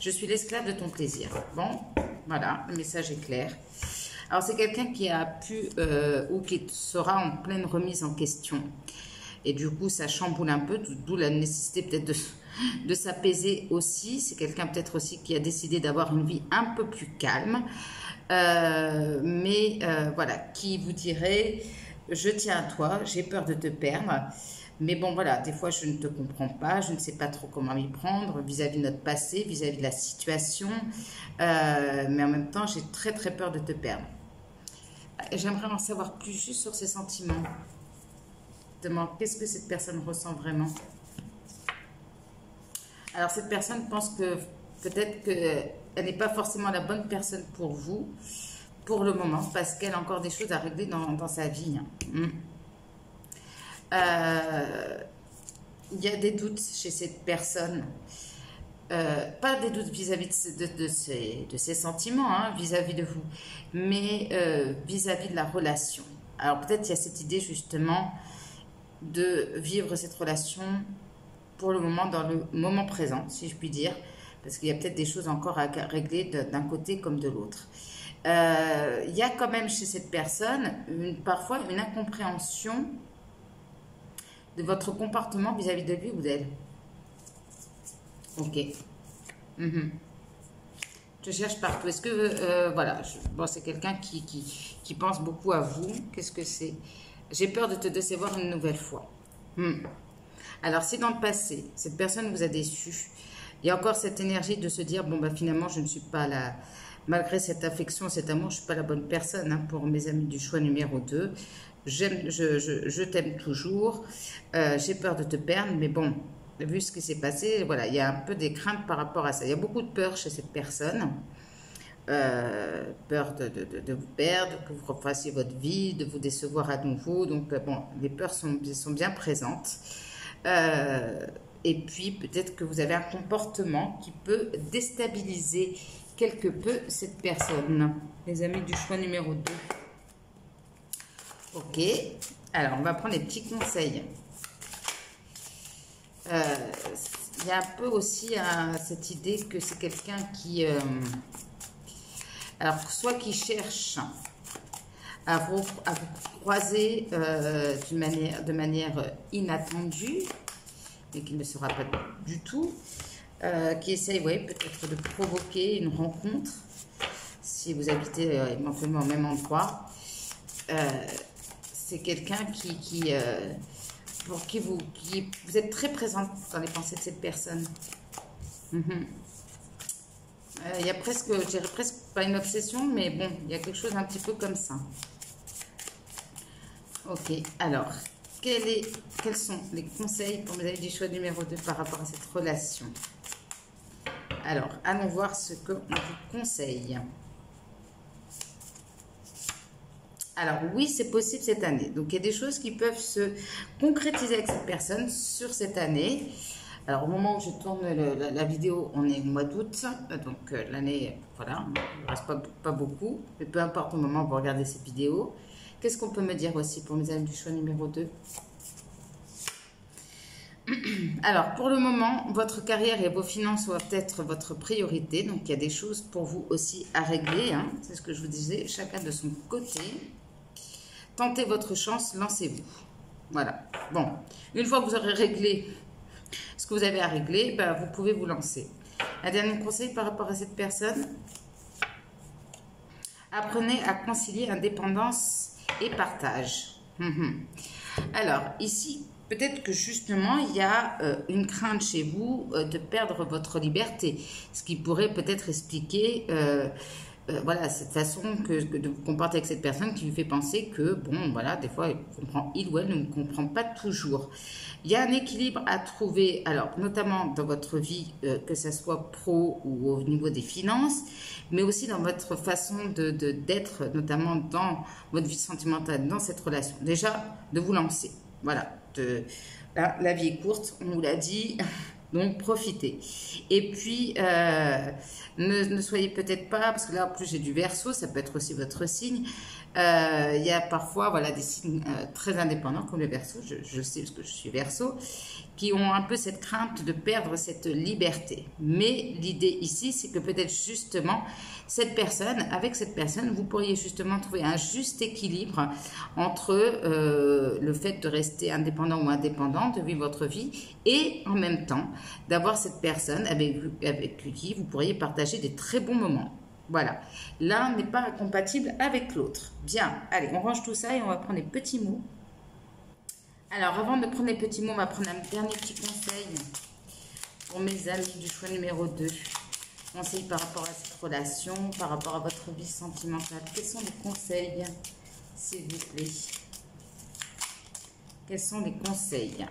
Je suis l'esclave de ton plaisir. Bon, voilà, le message est clair. Alors, c'est quelqu'un qui a pu ou qui sera en pleine remise en question. Et du coup, ça chamboule un peu, d'où la nécessité peut-être de s'apaiser aussi. C'est quelqu'un peut-être aussi qui a décidé d'avoir une vie un peu plus calme. Voilà, qui vous dirait, je tiens à toi, j'ai peur de te perdre. Mais bon, voilà, des fois, je ne te comprends pas, je ne sais pas trop comment m'y prendre vis-à-vis de notre passé, vis-à-vis de la situation. Mais en même temps, j'ai très, très peur de te perdre. J'aimerais en savoir plus juste sur ses sentiments. Qu'est-ce que cette personne ressent vraiment? Alors, cette personne pense que peut-être qu'elle n'est pas forcément la bonne personne pour vous, pour le moment, parce qu'elle a encore des choses à régler dans sa vie. Il y a des doutes chez cette personne, pas des doutes vis-à-vis de ses sentiments, vis-à-vis de vous, mais vis-à-vis de la relation. Alors peut-être il y a cette idée justement de vivre cette relation pour le moment, dans le moment présent, si je puis dire, parce qu'il y a peut-être des choses encore à régler d'un côté comme de l'autre. Il y a quand même chez cette personne parfois une incompréhension de votre comportement vis-à-vis de lui ou d'elle. Ok. Mhm. Je cherche partout. Est-ce que, voilà, bon, c'est quelqu'un qui pense beaucoup à vous. Qu'est-ce que c'est? J'ai peur de te décevoir une nouvelle fois. Alors, si dans le passé, cette personne vous a déçu, il y a encore cette énergie de se dire, bon, bah, finalement, je ne suis pas là. Malgré cette affection, cet amour, je ne suis pas la bonne personne hein, pour mes amis du choix numéro 2. Je t'aime toujours. J'ai peur de te perdre, mais bon, vu ce qui s'est passé, voilà, il y a un peu des craintes par rapport à ça. Il y a beaucoup de peur chez cette personne. Peur de vous perdre, que vous refassiez votre vie, de vous décevoir à nouveau. Donc, bon, les peurs sont bien présentes. Et puis, peut-être que vous avez un comportement qui peut déstabiliser quelque peu cette personne. Les amis du choix numéro 2. Ok. Alors, on va prendre les petits conseils. Il y a un peu aussi cette idée que c'est quelqu'un qui... alors, soit qui cherche à vous croiser de manière inattendue, mais qui ne le sera pas du tout, qui essaye, ouais, peut-être de provoquer une rencontre, si vous habitez éventuellement au même endroit. C'est quelqu'un pour qui vous êtes très présente dans les pensées de cette personne. Il y a presque, je dirais presque pas une obsession, mais bon, il y a quelque chose un petit peu comme ça. Ok, alors, quels sont les conseils pour mes amis du choix numéro 2 par rapport à cette relation? Alors, allons voir ce qu'on vous conseille. Alors oui, c'est possible cette année. Donc il y a des choses qui peuvent se concrétiser avec cette personne sur cette année. Alors au moment où je tourne la vidéo, on est au mois d'août. Donc l'année, voilà, il ne reste pas beaucoup. Mais peu importe au moment où vous regardez cette vidéo. Qu'est-ce qu'on peut me dire aussi pour mes amis du choix numéro 2? Alors pour le moment, votre carrière et vos finances doivent être votre priorité. Donc il y a des choses pour vous aussi à régler. Hein. C'est ce que je vous disais, chacun de son côté. Tentez votre chance, lancez-vous. Voilà. Bon, une fois que vous aurez réglé ce que vous avez à régler, ben, vous pouvez vous lancer. Un dernier conseil par rapport à cette personne. Apprenez à concilier indépendance et partage. Alors, ici, peut-être que justement, il y a une crainte chez vous de perdre votre liberté. Ce qui pourrait peut-être expliquer... voilà, cette façon de vous comporter avec cette personne qui lui fait penser que, bon, voilà, des fois, il ou elle ne comprend pas toujours. Il y a un équilibre à trouver, alors, notamment dans votre vie, que ce soit pro ou au niveau des finances, mais aussi dans votre façon d'être, notamment dans votre vie sentimentale, dans cette relation. Déjà, de vous lancer. Voilà. La vie est courte, on vous l'a dit. Donc, profitez. Et puis, ne soyez peut-être pas, parce que là, en plus, j'ai du Verseau, ça peut être aussi votre signe. Il y a parfois, voilà, des signes très indépendants, comme le Verseau, je sais parce que je suis Verseau, qui ont un peu cette crainte de perdre cette liberté. Mais l'idée ici, c'est que peut-être justement, avec cette personne, vous pourriez justement trouver un juste équilibre entre le fait de rester indépendant ou indépendante, de vivre votre vie, et en même temps, d'avoir cette personne avec qui vous pourriez partager des très bons moments. Voilà, l'un n'est pas incompatible avec l'autre. Bien, allez, on range tout ça et on va prendre les petits mots. Alors, avant de prendre les petits mots, on va prendre un dernier petit conseil pour mes amis du choix numéro 2. Conseil par rapport à cette relation, par rapport à votre vie sentimentale. Quels sont les conseils, s'il vous plaît? Quels sont les conseils?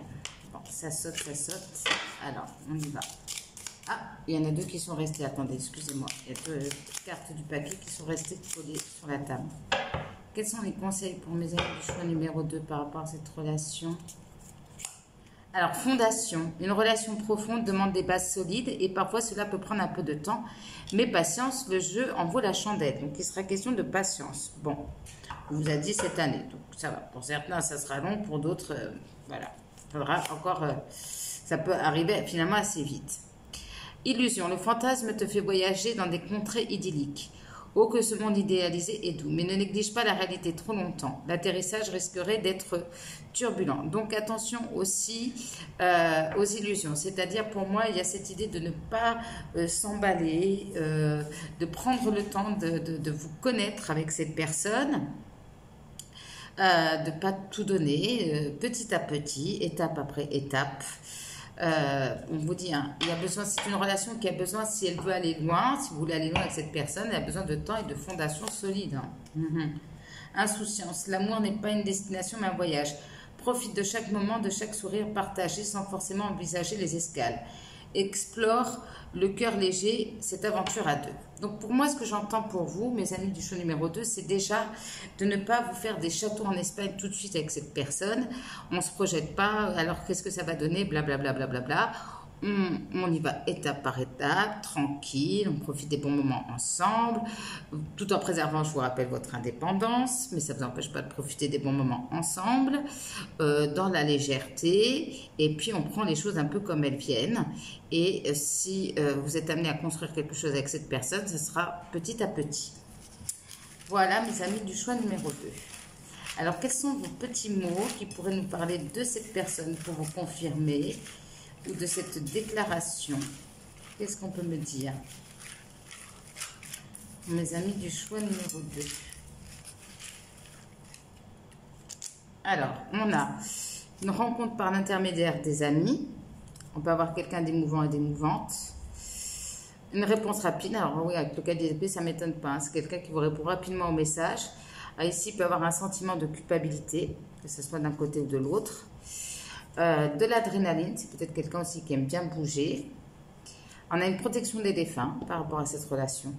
Bon, ça saute, ça saute. Alors, on y va. Ah, il y en a deux qui sont restés. Attendez, excusez-moi. Il y a deux cartes du papier qui sont restées collées sur la table. Quels sont les conseils pour mes amis du choix numéro 2 par rapport à cette relation? Alors, fondation. Une relation profonde demande des bases solides et parfois cela peut prendre un peu de temps. Mais patience, le jeu en vaut la chandelle. Donc, il sera question de patience. Bon, on vous a dit cette année. Donc, ça va. Pour certains, ça sera long. Pour d'autres, voilà. Il faudra encore... ça peut arriver finalement assez vite. Illusion. Le fantasme te fait voyager dans des contrées idylliques. Oh, que ce monde idéalisé est doux, mais ne néglige pas la réalité trop longtemps. L'atterrissage risquerait d'être turbulent. Donc attention aussi aux illusions. C'est-à-dire pour moi, il y a cette idée de ne pas s'emballer, de prendre le temps de vous connaître avec cette personne. De ne pas tout donner, petit à petit, étape après étape. On vous dit, hein, il y a besoin, c'est une relation qui a besoin, si elle veut aller loin, si vous voulez aller loin avec cette personne, elle a besoin de temps et de fondations solides. Hein. Insouciance, l'amour n'est pas une destination mais un voyage. Profite de chaque moment, de chaque sourire partagé sans forcément envisager les escales. Explore le cœur léger, cette aventure à deux. Donc pour moi, ce que j'entends pour vous, mes amis du show numéro 2, c'est déjà de ne pas vous faire des châteaux en Espagne tout de suite avec cette personne. On ne se projette pas, alors qu'est-ce que ça va donner, blablabla. Bla, bla, bla, bla. On y va étape par étape, tranquille, on profite des bons moments ensemble, tout en préservant, je vous rappelle, votre indépendance, mais ça ne vous empêche pas de profiter des bons moments ensemble, dans la légèreté, et puis on prend les choses un peu comme elles viennent, et si vous êtes amené à construire quelque chose avec cette personne, ce sera petit à petit. Voilà, mes amis du choix numéro 2. Alors, quels sont vos petits mots qui pourraient nous parler de cette personne pour vous confirmer ou de cette déclaration? Qu'est-ce qu'on peut me dire, mes amis du choix numéro 2? Alors, on a une rencontre par l'intermédiaire des amis. On peut avoir quelqu'un d'émouvant et d'émouvante. Une réponse rapide. Alors oui, avec le cas des épées, ça ne m'étonne pas. Hein. C'est quelqu'un qui vous répond rapidement au message. Ici, il peut avoir un sentiment de culpabilité, que ce soit d'un côté ou de l'autre. De l'adrénaline, c'est peut-être quelqu'un aussi qui aime bien bouger. On a une protection des défunts par rapport à cette relation.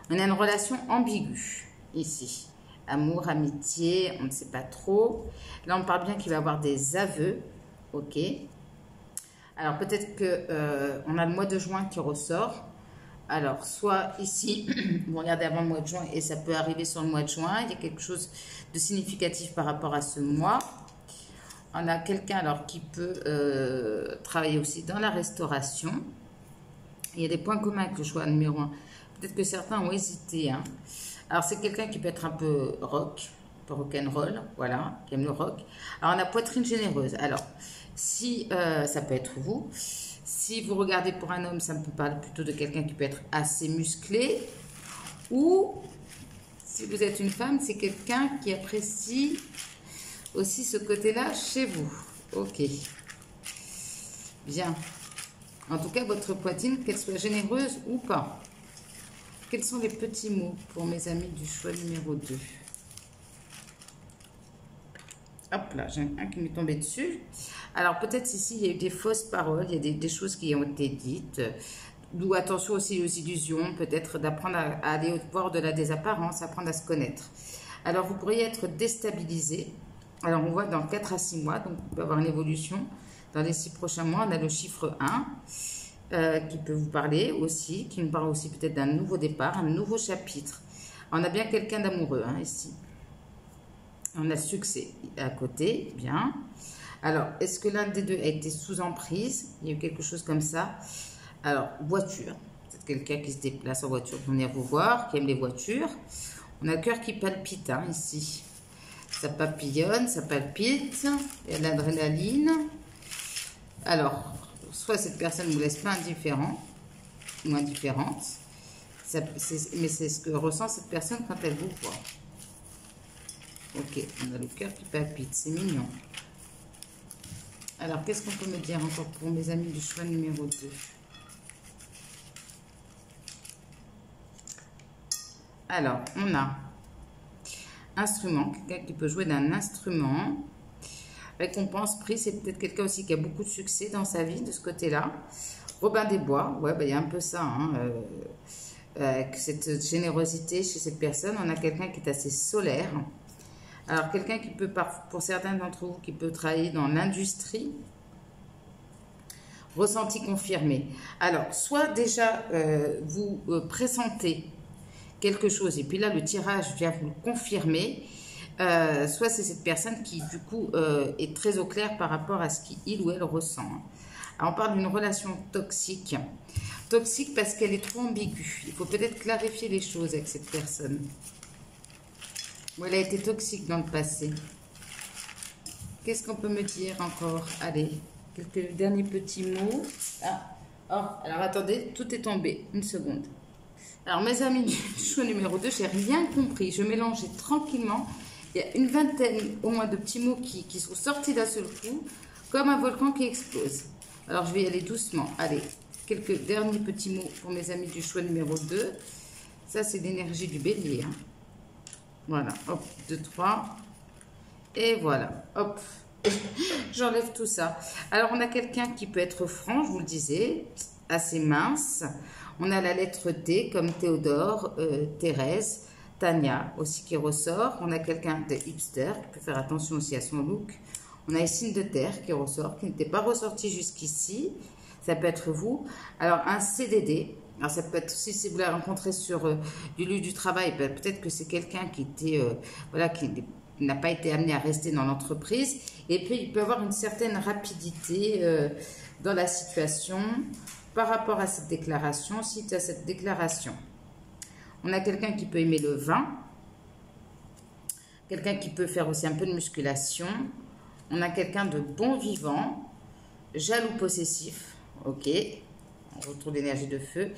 On a une relation ambiguë ici. Amour, amitié, on ne sait pas trop. Là, on parle bien qu'il va y avoir des aveux. Ok. Alors, peut-être qu'on a le mois de juin qui ressort. Alors, soit ici, vous regardez avant le mois de juin et ça peut arriver sur le mois de juin. Il y a quelque chose de significatif par rapport à ce mois. On a quelqu'un alors qui peut travailler aussi dans la restauration. Il y a des points communs avec le choix numéro 1. Peut-être que certains ont hésité. Hein. Alors, c'est quelqu'un qui peut être un peu rock, un peu rock'n'roll, voilà, qui aime le rock. Alors, on a poitrine généreuse. Alors, si ça peut être vous. Si vous regardez pour un homme, ça me peut parler plutôt de quelqu'un qui peut être assez musclé. Ou, si vous êtes une femme, c'est quelqu'un qui apprécie aussi ce côté-là chez vous. Ok. Bien. En tout cas, votre poitrine, qu'elle soit généreuse ou pas. Quels sont les petits mots pour mes amis du choix numéro 2? Hop là, j'ai un qui m'est tombé dessus. Alors, peut-être ici, il y a eu des fausses paroles, il y a des choses qui ont été dites. D'où attention aussi aux illusions, peut-être d'apprendre à aller au-devant de la désapparence, apprendre à se connaître. Alors, vous pourriez être déstabilisé. Alors, on voit dans 4 à 6 mois, donc on peut avoir une évolution. Dans les 6 prochains mois, on a le chiffre 1 qui peut vous parler aussi, qui nous parle aussi peut-être d'un nouveau départ, un nouveau chapitre. On a bien quelqu'un d'amoureux hein, ici. On a succès à côté, bien. Alors, est-ce que l'un des deux a été sous emprise? Il y a eu quelque chose comme ça. Alors, voiture. C'est quelqu'un qui se déplace en voiture pour venir vous voir, qui aime les voitures. On a le cœur qui palpite hein, ici. Ça papillonne, ça palpite. Il y a de l'adrénaline. Alors, soit cette personne ne vous laisse pas indifférent ou indifférente. Mais c'est ce que ressent cette personne quand elle vous voit. Ok, on a le cœur qui palpite, c'est mignon. Alors, qu'est-ce qu'on peut me dire encore pour mes amis du choix numéro 2? Alors, on a instrument, quelqu'un qui peut jouer d'un instrument. Récompense, prix, c'est peut-être quelqu'un aussi qui a beaucoup de succès dans sa vie de ce côté-là. Robin des Bois, ouais, bah, il y a un peu ça, hein, avec cette générosité chez cette personne. On a quelqu'un qui est assez solaire. Alors, quelqu'un qui peut, pour certains d'entre vous, qui peut travailler dans l'industrie, ressenti confirmé. Alors, soit déjà, vous pressentez quelque chose, et puis là, le tirage vient vous le confirmer, soit c'est cette personne qui, du coup, est très au clair par rapport à ce qu'il ou elle ressent. Alors, on parle d'une relation toxique. Toxique parce qu'elle est trop ambiguë. Il faut peut-être clarifier les choses avec cette personne. Ou elle a été toxique dans le passé. Qu'est-ce qu'on peut me dire encore? Allez, quelques derniers petits mots. Ah, oh, alors attendez, tout est tombé. Une seconde. Alors mes amis du choix numéro 2, j'ai rien compris. Je mélangeais tranquillement. Il y a une vingtaine au moins de petits mots qui sont sortis d'un seul coup, comme un volcan qui explose. Alors je vais y aller doucement. Allez, quelques derniers petits mots pour mes amis du choix numéro 2. Ça c'est l'énergie du bélier. Hein. Voilà, hop, 2, 3. Et voilà, hop. J'enlève tout ça. Alors on a quelqu'un qui peut être franc, je vous le disais, assez mince. On a la lettre T comme Théodore, Thérèse, Tania aussi qui ressort. On a quelqu'un de hipster qui peut faire attention aussi à son look. On a les signes de terre qui ressort, qui n'était pas ressorti jusqu'ici. Ça peut être vous. Alors un CDD. Alors ça peut être aussi si vous la rencontrez sur du lieu du travail, peut-être que c'est quelqu'un qui était, voilà, qui n'a pas été amené à rester dans l'entreprise. Et puis il peut avoir une certaine rapidité dans la situation par rapport à cette déclaration, suite à cette déclaration. On a quelqu'un qui peut aimer le vin, quelqu'un qui peut faire aussi un peu de musculation. On a quelqu'un de bon vivant, jaloux possessif, ok, on retrouve l'énergie de feu,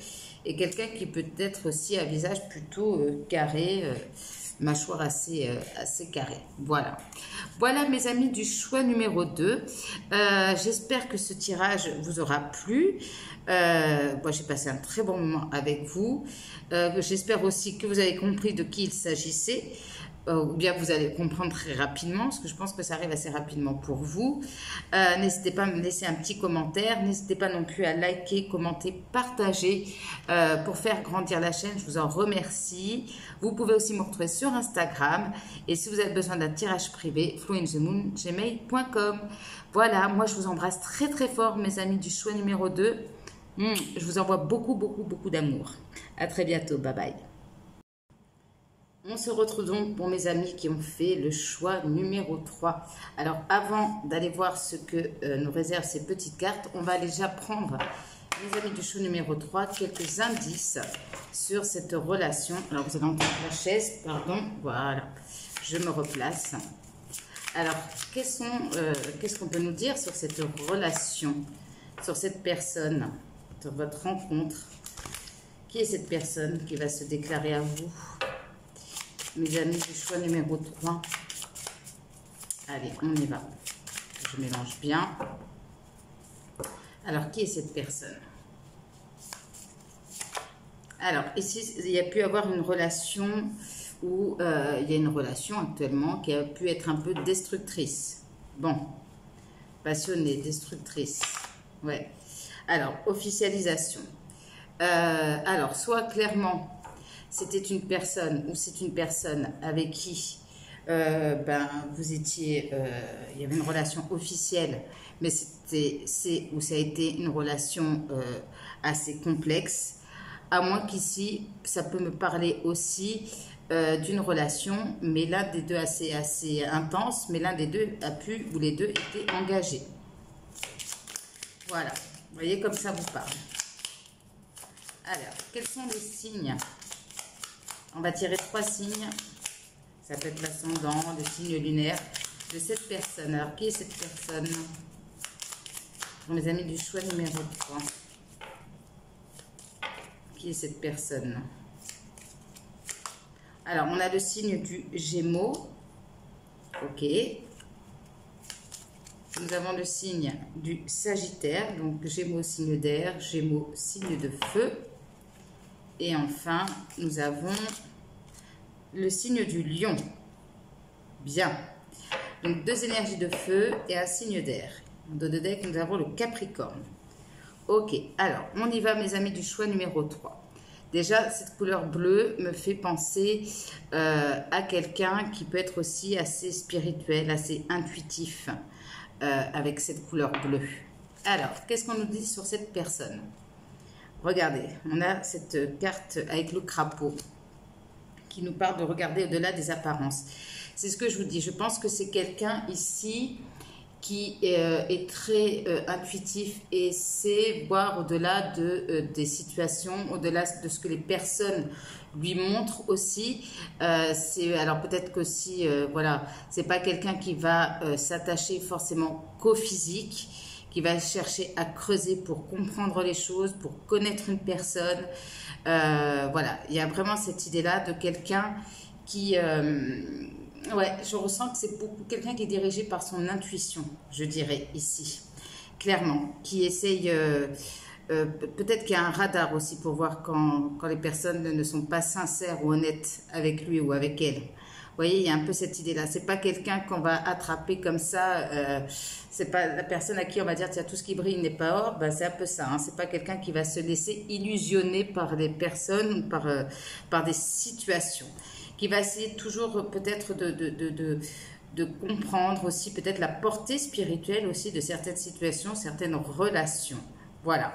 et quelqu'un qui peut être aussi à visage plutôt carré, mâchoire assez carrée. Voilà. Voilà mes amis du choix numéro 2. J'espère que ce tirage vous aura plu. Moi, j'ai passé un très bon moment avec vous. J'espère aussi que vous avez compris de qui il s'agissait. Ou bien vous allez comprendre très rapidement, parce que je pense que ça arrive assez rapidement pour vous. N'hésitez pas à me laisser un petit commentaire, n'hésitez pas non plus à liker, commenter, partager pour faire grandir la chaîne, je vous en remercie. Vous pouvez aussi me retrouver sur Instagram, et si vous avez besoin d'un tirage privé, flointhemoon@gmail.com. Voilà, moi je vous embrasse très très fort mes amis du choix numéro 2. Je vous envoie beaucoup d'amour. À très bientôt, bye bye. On se retrouve donc pour mes amis qui ont fait le choix numéro 3. Alors avant d'aller voir ce que nous réservent ces petites cartes, on va déjà prendre, mes amis du choix numéro 3, quelques indices sur cette relation. Alors vous allez entendre la chaise, pardon, voilà, je me replace. Alors qu'est-ce qu'on peut nous dire sur cette relation, sur cette personne, sur votre rencontre? Qui est cette personne qui va se déclarer à vous? Mes amis du choix numéro 3. Allez, on y va. Je mélange bien. Alors, qui est cette personne? Alors, ici, il y a pu avoir une relation où il y a une relation actuellement qui a pu être un peu destructrice. Bon, passionnée, destructrice. Ouais. Alors, officialisation. Alors, soit clairement... c'était une personne ou c'est une personne avec qui vous étiez, il y avait une relation officielle, mais ça a été une relation assez complexe, à moins qu'ici, ça peut me parler aussi d'une relation, mais l'un des deux assez intense, mais l'un des deux a pu, ou les deux étaient engagés. Voilà, vous voyez comme ça vous parle. Alors, quels sont les signes? On va tirer 3 signes. Ça peut être l'ascendant, le signe lunaire de cette personne. Alors, qui est cette personne? Pour mes amis du choix numéro 3. Qui est cette personne? Alors, on a le signe du Gémeaux. Ok. Nous avons le signe du Sagittaire. Donc, Gémeaux, signe d'air. Gémeaux, signe de feu. Et enfin, nous avons le signe du Lion. Bien. Donc, 2 énergies de feu et un signe d'air. En dos de deck, nous avons le Capricorne. Ok. Alors, on y va, mes amis du choix numéro 3. Déjà, cette couleur bleue me fait penser à quelqu'un qui peut être aussi assez spirituel, assez intuitif avec cette couleur bleue. Alors, qu'est-ce qu'on nous dit sur cette personne? Regardez, on a cette carte avec le crapaud qui nous parle de regarder au-delà des apparences. C'est ce que je vous dis. Je pense que c'est quelqu'un ici qui est très intuitif et sait voir au-delà des situations, au-delà de ce que les personnes lui montrent aussi. Alors peut-être qu'aussi, voilà, c'est pas quelqu'un qui va s'attacher forcément qu'au physique, qui va chercher à creuser pour comprendre les choses, pour connaître une personne. Voilà, il y a vraiment cette idée-là de quelqu'un qui... ouais, je ressens que c'est beaucoup quelqu'un qui est dirigé par son intuition, je dirais, ici. Clairement, qui essaye... peut-être qu'il y a un radar aussi pour voir quand les personnes ne sont pas sincères ou honnêtes avec lui ou avec elle. Vous voyez, il y a un peu cette idée-là. C'est pas quelqu'un qu'on va attraper comme ça. C'est pas la personne à qui on va dire tiens, tout ce qui brille n'est pas or. Ben, c'est un peu ça. Hein. C'est pas quelqu'un qui va se laisser illusionner par des personnes, par des situations. Qui va essayer toujours peut-être de comprendre aussi peut-être la portée spirituelle aussi de certaines situations, certaines relations. Voilà.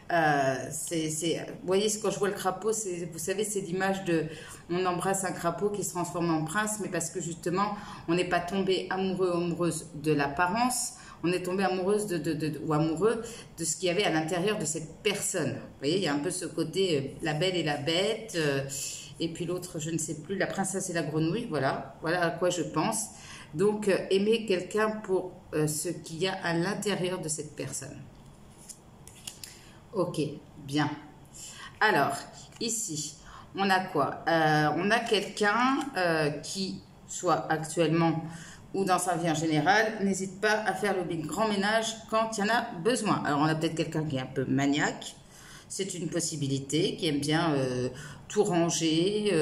Vous voyez, quand je vois le crapaud, vous savez, c'est l'image de on embrasse un crapaud qui se transforme en prince, mais parce que justement, on n'est pas tombé amoureux ou amoureuse de l'apparence, on est tombé amoureuse ou amoureux de ce qu'il y avait à l'intérieur de cette personne. Vous voyez, il y a un peu ce côté la belle et la bête, et puis l'autre, je ne sais plus, la princesse et la grenouille, voilà à quoi je pense. Donc, aimer quelqu'un pour ce qu'il y a à l'intérieur de cette personne. Ok, bien. Alors, ici, on a quoi? On a quelqu'un qui, soit actuellement ou dans sa vie en général, n'hésite pas à faire le grand ménage quand il y en a besoin. Alors, on a peut-être quelqu'un qui est un peu maniaque. C'est une possibilité, qui aime bien tout ranger,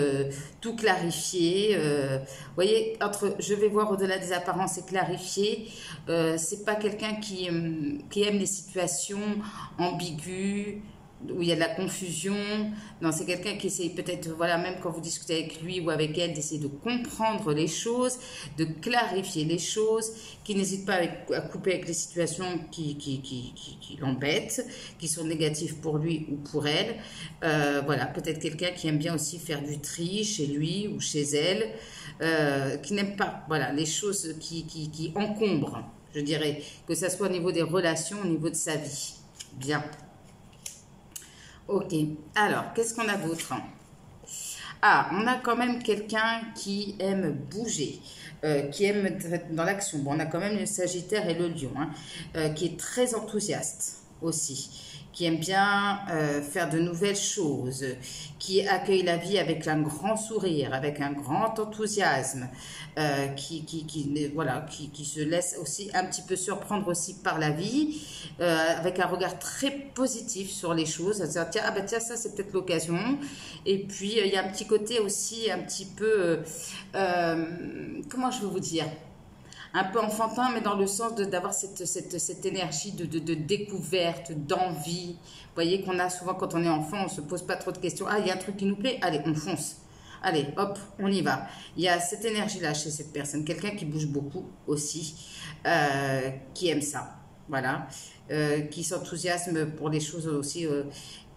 tout clarifier. Vous voyez, je vais voir au-delà des apparences et clarifier. C'est pas quelqu'un qui aime les situations ambiguës, où il y a de la confusion. Non, c'est quelqu'un qui essaie peut-être, voilà, même quand vous discutez avec lui ou avec elle, d'essayer de comprendre les choses, de clarifier les choses, qui n'hésite pas à couper avec les situations qui l'embêtent, qui sont négatives pour lui ou pour elle. Voilà, peut-être quelqu'un qui aime bien aussi faire du tri chez lui ou chez elle, qui n'aime pas, voilà, les choses qui encombrent, je dirais, que ce soit au niveau des relations, au niveau de sa vie. Bien. Ok, alors, qu'est-ce qu'on a d'autre? Ah, on a quand même quelqu'un qui aime bouger, qui aime être dans l'action. Bon, on a quand même le Sagittaire et le Lion, hein, qui est très enthousiaste aussi, qui aime bien faire de nouvelles choses, qui accueille la vie avec un grand sourire, avec un grand enthousiasme, voilà, qui se laisse aussi un petit peu surprendre aussi par la vie, avec un regard très positif sur les choses, à dire tiens, ah ben tiens, ça c'est peut-être l'occasion. Et puis il y a un petit côté aussi un petit peu, comment je veux vous dire, un peu enfantin, mais dans le sens d'avoir cette énergie de découverte, d'envie. Vous voyez qu'on a souvent quand on est enfant, on ne se pose pas trop de questions. Ah, il y a un truc qui nous plaît, allez, on fonce. Allez, hop, on y va. Il y a cette énergie-là chez cette personne. Quelqu'un qui bouge beaucoup aussi, qui aime ça. Voilà. Qui s'enthousiasme pour les choses aussi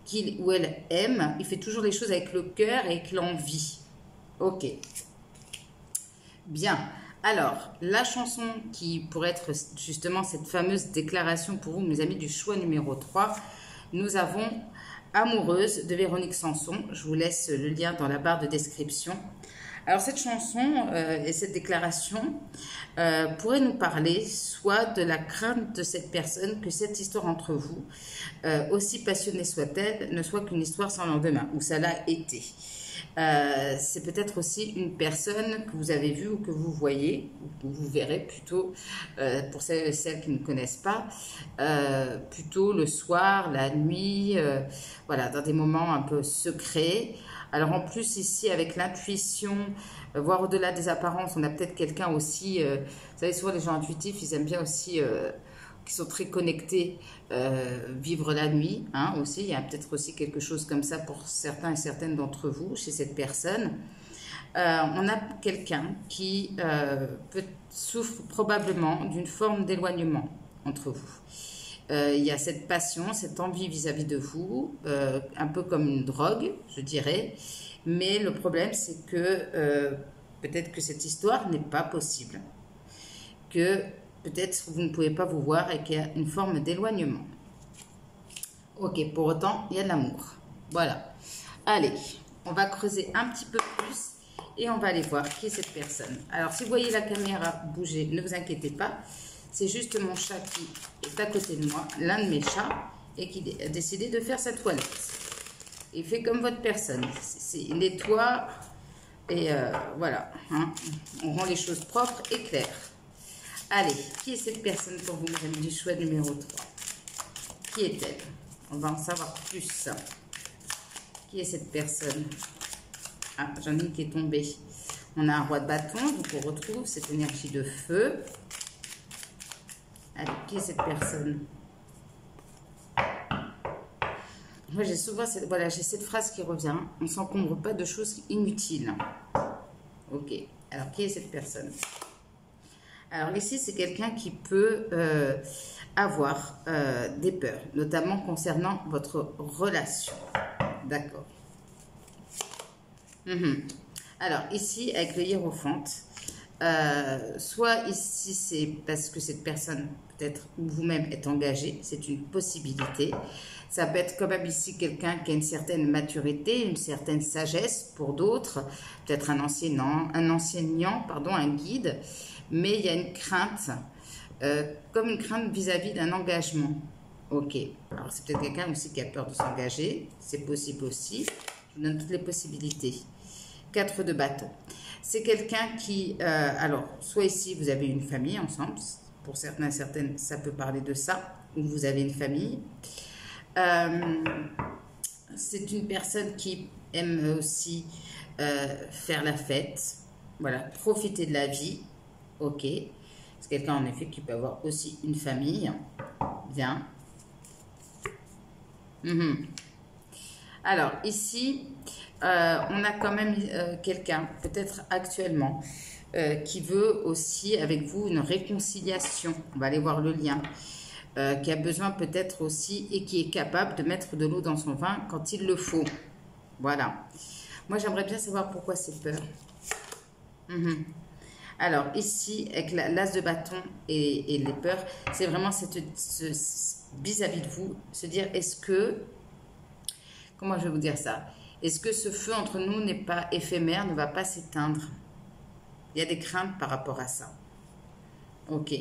qu'il ou elle aime. Il fait toujours les choses avec le cœur et avec l'envie. Ok. Bien. Alors, la chanson qui pourrait être justement cette fameuse déclaration pour vous, mes amis, du choix numéro 3, nous avons Amoureuse de Véronique Sanson. Je vous laisse le lien dans la barre de description. Alors, cette chanson et cette déclaration pourrait nous parler soit de la crainte de cette personne que cette histoire entre vous, aussi passionnée soit-elle, ne soit qu'une histoire sans lendemain, ou ça l'a été. C'est peut-être aussi une personne que vous avez vue ou que vous voyez, ou que vous verrez plutôt, pour celles qui ne connaissent pas, plutôt le soir, la nuit, voilà, dans des moments un peu secrets. Alors en plus ici avec l'intuition, voir au-delà des apparences, on a peut-être quelqu'un aussi, vous savez souvent les gens intuitifs, ils aiment bien aussi... qui sont très connectés, vivre la nuit, hein, aussi. Il y a peut-être aussi quelque chose comme ça pour certains et certaines d'entre vous, chez cette personne. On a quelqu'un qui souffre probablement d'une forme d'éloignement entre vous. Il y a cette passion, cette envie vis-à-vis de vous, un peu comme une drogue, je dirais. Mais le problème, c'est que peut-être que cette histoire n'est pas possible. Que peut-être vous ne pouvez pas vous voir et qu'il y a une forme d'éloignement. Ok, pour autant, il y a de l'amour. Voilà. Allez, on va creuser un petit peu plus et on va aller voir qui est cette personne. Alors, si vous voyez la caméra bouger, ne vous inquiétez pas. C'est juste mon chat qui est à côté de moi, l'un de mes chats, et qui a décidé de faire sa toilette. Il fait comme votre personne. Il nettoie et voilà. Hein. On rend les choses propres et claires. Allez, qui est cette personne pour vous, madame du choix numéro 3? Qui est-elle? On va en savoir plus. Qui est cette personne? Ah, j'en ai une qui est tombée. On a un roi de bâton, donc on retrouve cette énergie de feu. Allez, qui est cette personne? Moi, j'ai souvent cette phrase qui revient. On ne s'encombre pas de choses inutiles. Ok. Alors, qui est cette personne? Alors, ici, c'est quelqu'un qui peut avoir des peurs, notamment concernant votre relation. D'accord. Alors, ici, avec le hiérophante, soit ici, c'est parce que cette personne, peut-être, ou vous-même, est engagé. C'est une possibilité. Ça peut être quand même ici quelqu'un qui a une certaine maturité, une certaine sagesse pour d'autres, peut-être un enseignant, un guide, mais il y a une crainte, comme une crainte vis-à-vis d'un engagement. Ok, alors c'est peut-être quelqu'un aussi qui a peur de s'engager, c'est possible aussi, je vous donne toutes les possibilités. 4 de bâton. C'est quelqu'un qui, alors, soit ici vous avez une famille ensemble, pour certains et certaines, ça peut parler de ça, ou vous avez une famille. C'est une personne qui aime aussi faire la fête, voilà, profiter de la vie, ok. C'est quelqu'un en effet qui peut avoir aussi une famille, bien. Alors ici, on a quand même quelqu'un, peut-être actuellement, qui veut aussi avec vous une réconciliation, on va aller voir le lien. Qui a besoin peut-être aussi et qui est capable de mettre de l'eau dans son vin quand il le faut. Voilà. Moi, j'aimerais bien savoir pourquoi c'est peur. Alors, ici, avec l'as de bâton et les peurs, c'est vraiment vis-à-vis de vous, se dire, est-ce que, comment je vais vous dire ça? Est-ce que ce feu entre nous n'est pas éphémère, ne va pas s'éteindre? Il y a des craintes par rapport à ça. Ok.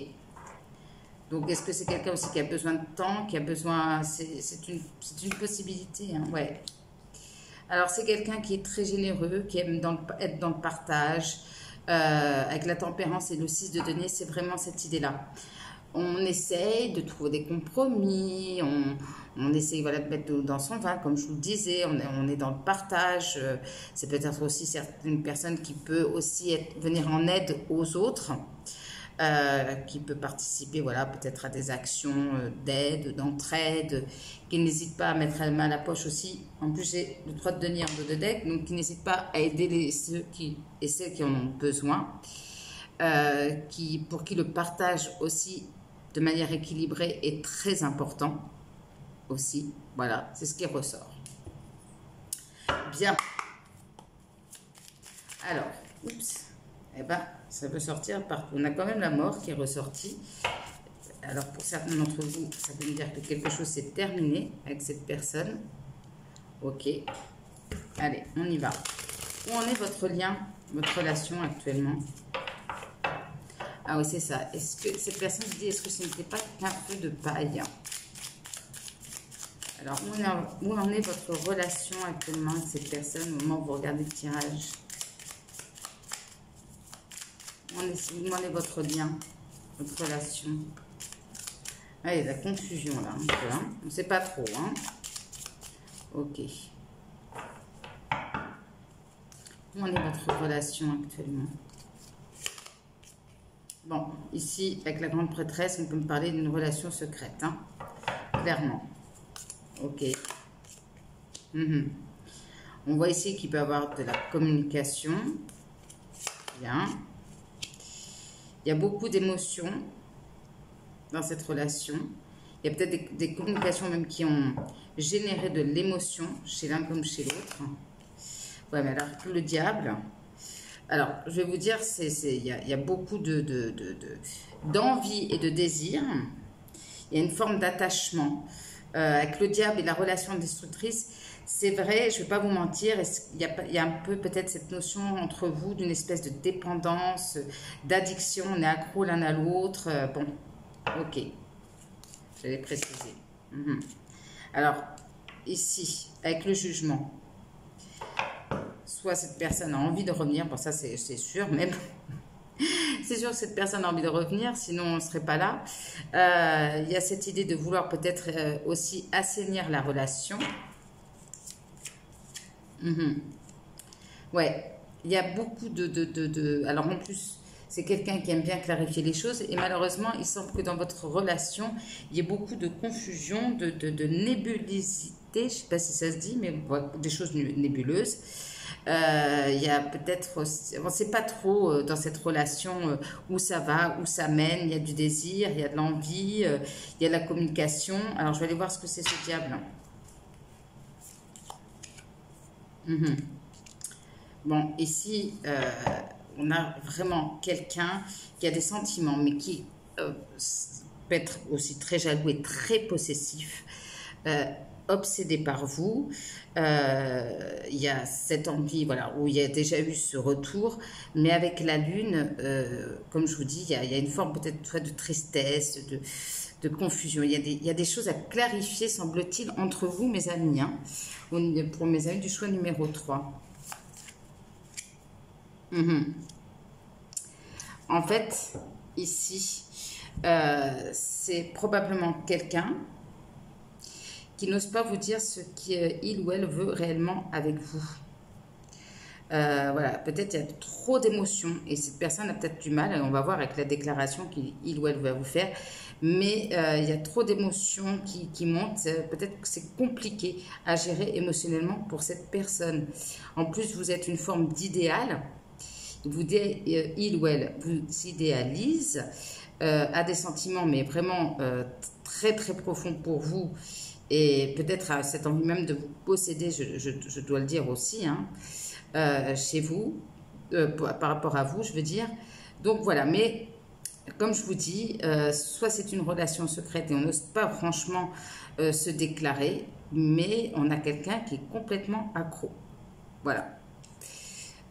Donc, est-ce que c'est quelqu'un aussi qui a besoin de temps, qui a besoin... C'est une possibilité, hein, ouais. Alors, c'est quelqu'un qui est très généreux, qui aime être dans le partage. Avec la tempérance et le 6 de denier, c'est vraiment cette idée-là. On essaye de trouver des compromis, on essaye voilà, de mettre dans son vin, comme je vous le disais, on est dans le partage. C'est peut-être aussi certaines personnes qui peut aussi venir en aide aux autres. Qui peut participer voilà, peut-être à des actions d'aide, d'entraide, qui n'hésite pas à mettre la main à la poche aussi. En plus, j'ai le 3 de denier en dos de deck, donc qui n'hésite pas à aider ceux et celles qui en ont besoin, pour qui le partage aussi de manière équilibrée est très important aussi. Voilà, c'est ce qui ressort. Bien. Alors, oups. Eh bien, ça peut sortir partout. On a quand même la mort qui est ressortie. Alors, pour certains d'entre vous, ça veut dire que quelque chose s'est terminé avec cette personne. Ok. Allez, on y va. Où en est votre lien, votre relation actuellement? Ah oui, c'est ça. Est-ce que cette personne se dit, est-ce que ce n'était pas qu'un feu de paille? Alors, où en est votre relation actuellement avec cette personne au moment où vous regardez le tirage? Où en est votre lien, votre relation? Ah, il y a de la confusion là, un peu, hein. On ne sait pas trop, hein. Ok. Où en est votre relation actuellement? Bon, ici, avec la grande prêtresse, on peut me parler d'une relation secrète, hein. Clairement. Ok. On voit ici qu'il peut y avoir de la communication. Bien. Il y a beaucoup d'émotions dans cette relation. Il y a peut-être des communications même qui ont généré de l'émotion chez l'un comme chez l'autre. Ouais, mais alors, le diable, Alors, je vais vous dire, il y a beaucoup d'envie et de désir. Il y a une forme d'attachement. Avec le diable et la relation destructrice, c'est vrai, je ne vais pas vous mentir, il y a un peu peut-être cette notion entre vous d'une espèce de dépendance, d'addiction, on est accro l'un à l'autre. Bon, ok, je vais préciser. Alors, ici, avec le jugement, soit cette personne a envie de revenir, bon ça c'est sûr, même c'est sûr que cette personne a envie de revenir, sinon on ne serait pas là. Il y a cette idée de vouloir peut-être aussi assainir la relation. Ouais, il y a beaucoup alors en plus, c'est quelqu'un qui aime bien clarifier les choses et malheureusement, il semble que dans votre relation, il y ait beaucoup de confusion, de nébulosité, je ne sais pas si ça se dit, mais des choses nébuleuses. Il y a peut-être, on ne sait pas trop dans cette relation où ça va, où ça mène. Il y a du désir, il y a de l'envie, il y a de la communication. Alors, je vais aller voir ce que c'est ce diable. Bon, ici, on a vraiment quelqu'un qui a des sentiments, mais qui peut être aussi très jaloux et très possessif. Obsédé par vous, il y a cette envie, voilà, où il y a déjà eu ce retour, mais avec la lune, comme je vous dis, il y a une forme peut-être de tristesse, de confusion. Il y a des choses à clarifier, semble-t-il, entre vous, mes amis, hein, pour mes amis du choix numéro 3. En fait, ici, c'est probablement quelqu'un qui n'ose pas vous dire ce qu'il ou elle veut réellement avec vous. Voilà, peut-être il y a trop d'émotions et cette personne a peut-être du mal, et on va voir avec la déclaration qu'il ou elle va vous faire, mais il y a trop d'émotions qui montent, peut-être que c'est compliqué à gérer émotionnellement pour cette personne. En plus, vous êtes une forme d'idéal, il ou elle vous idéalise, a des sentiments, mais vraiment très très profonds pour vous, et peut-être à cette envie même de vous posséder, je dois le dire aussi, hein, chez vous, par rapport à vous, je veux dire. Donc voilà, mais comme je vous dis, soit c'est une relation secrète et on n'ose pas franchement se déclarer, mais on a quelqu'un qui est complètement accro. Voilà.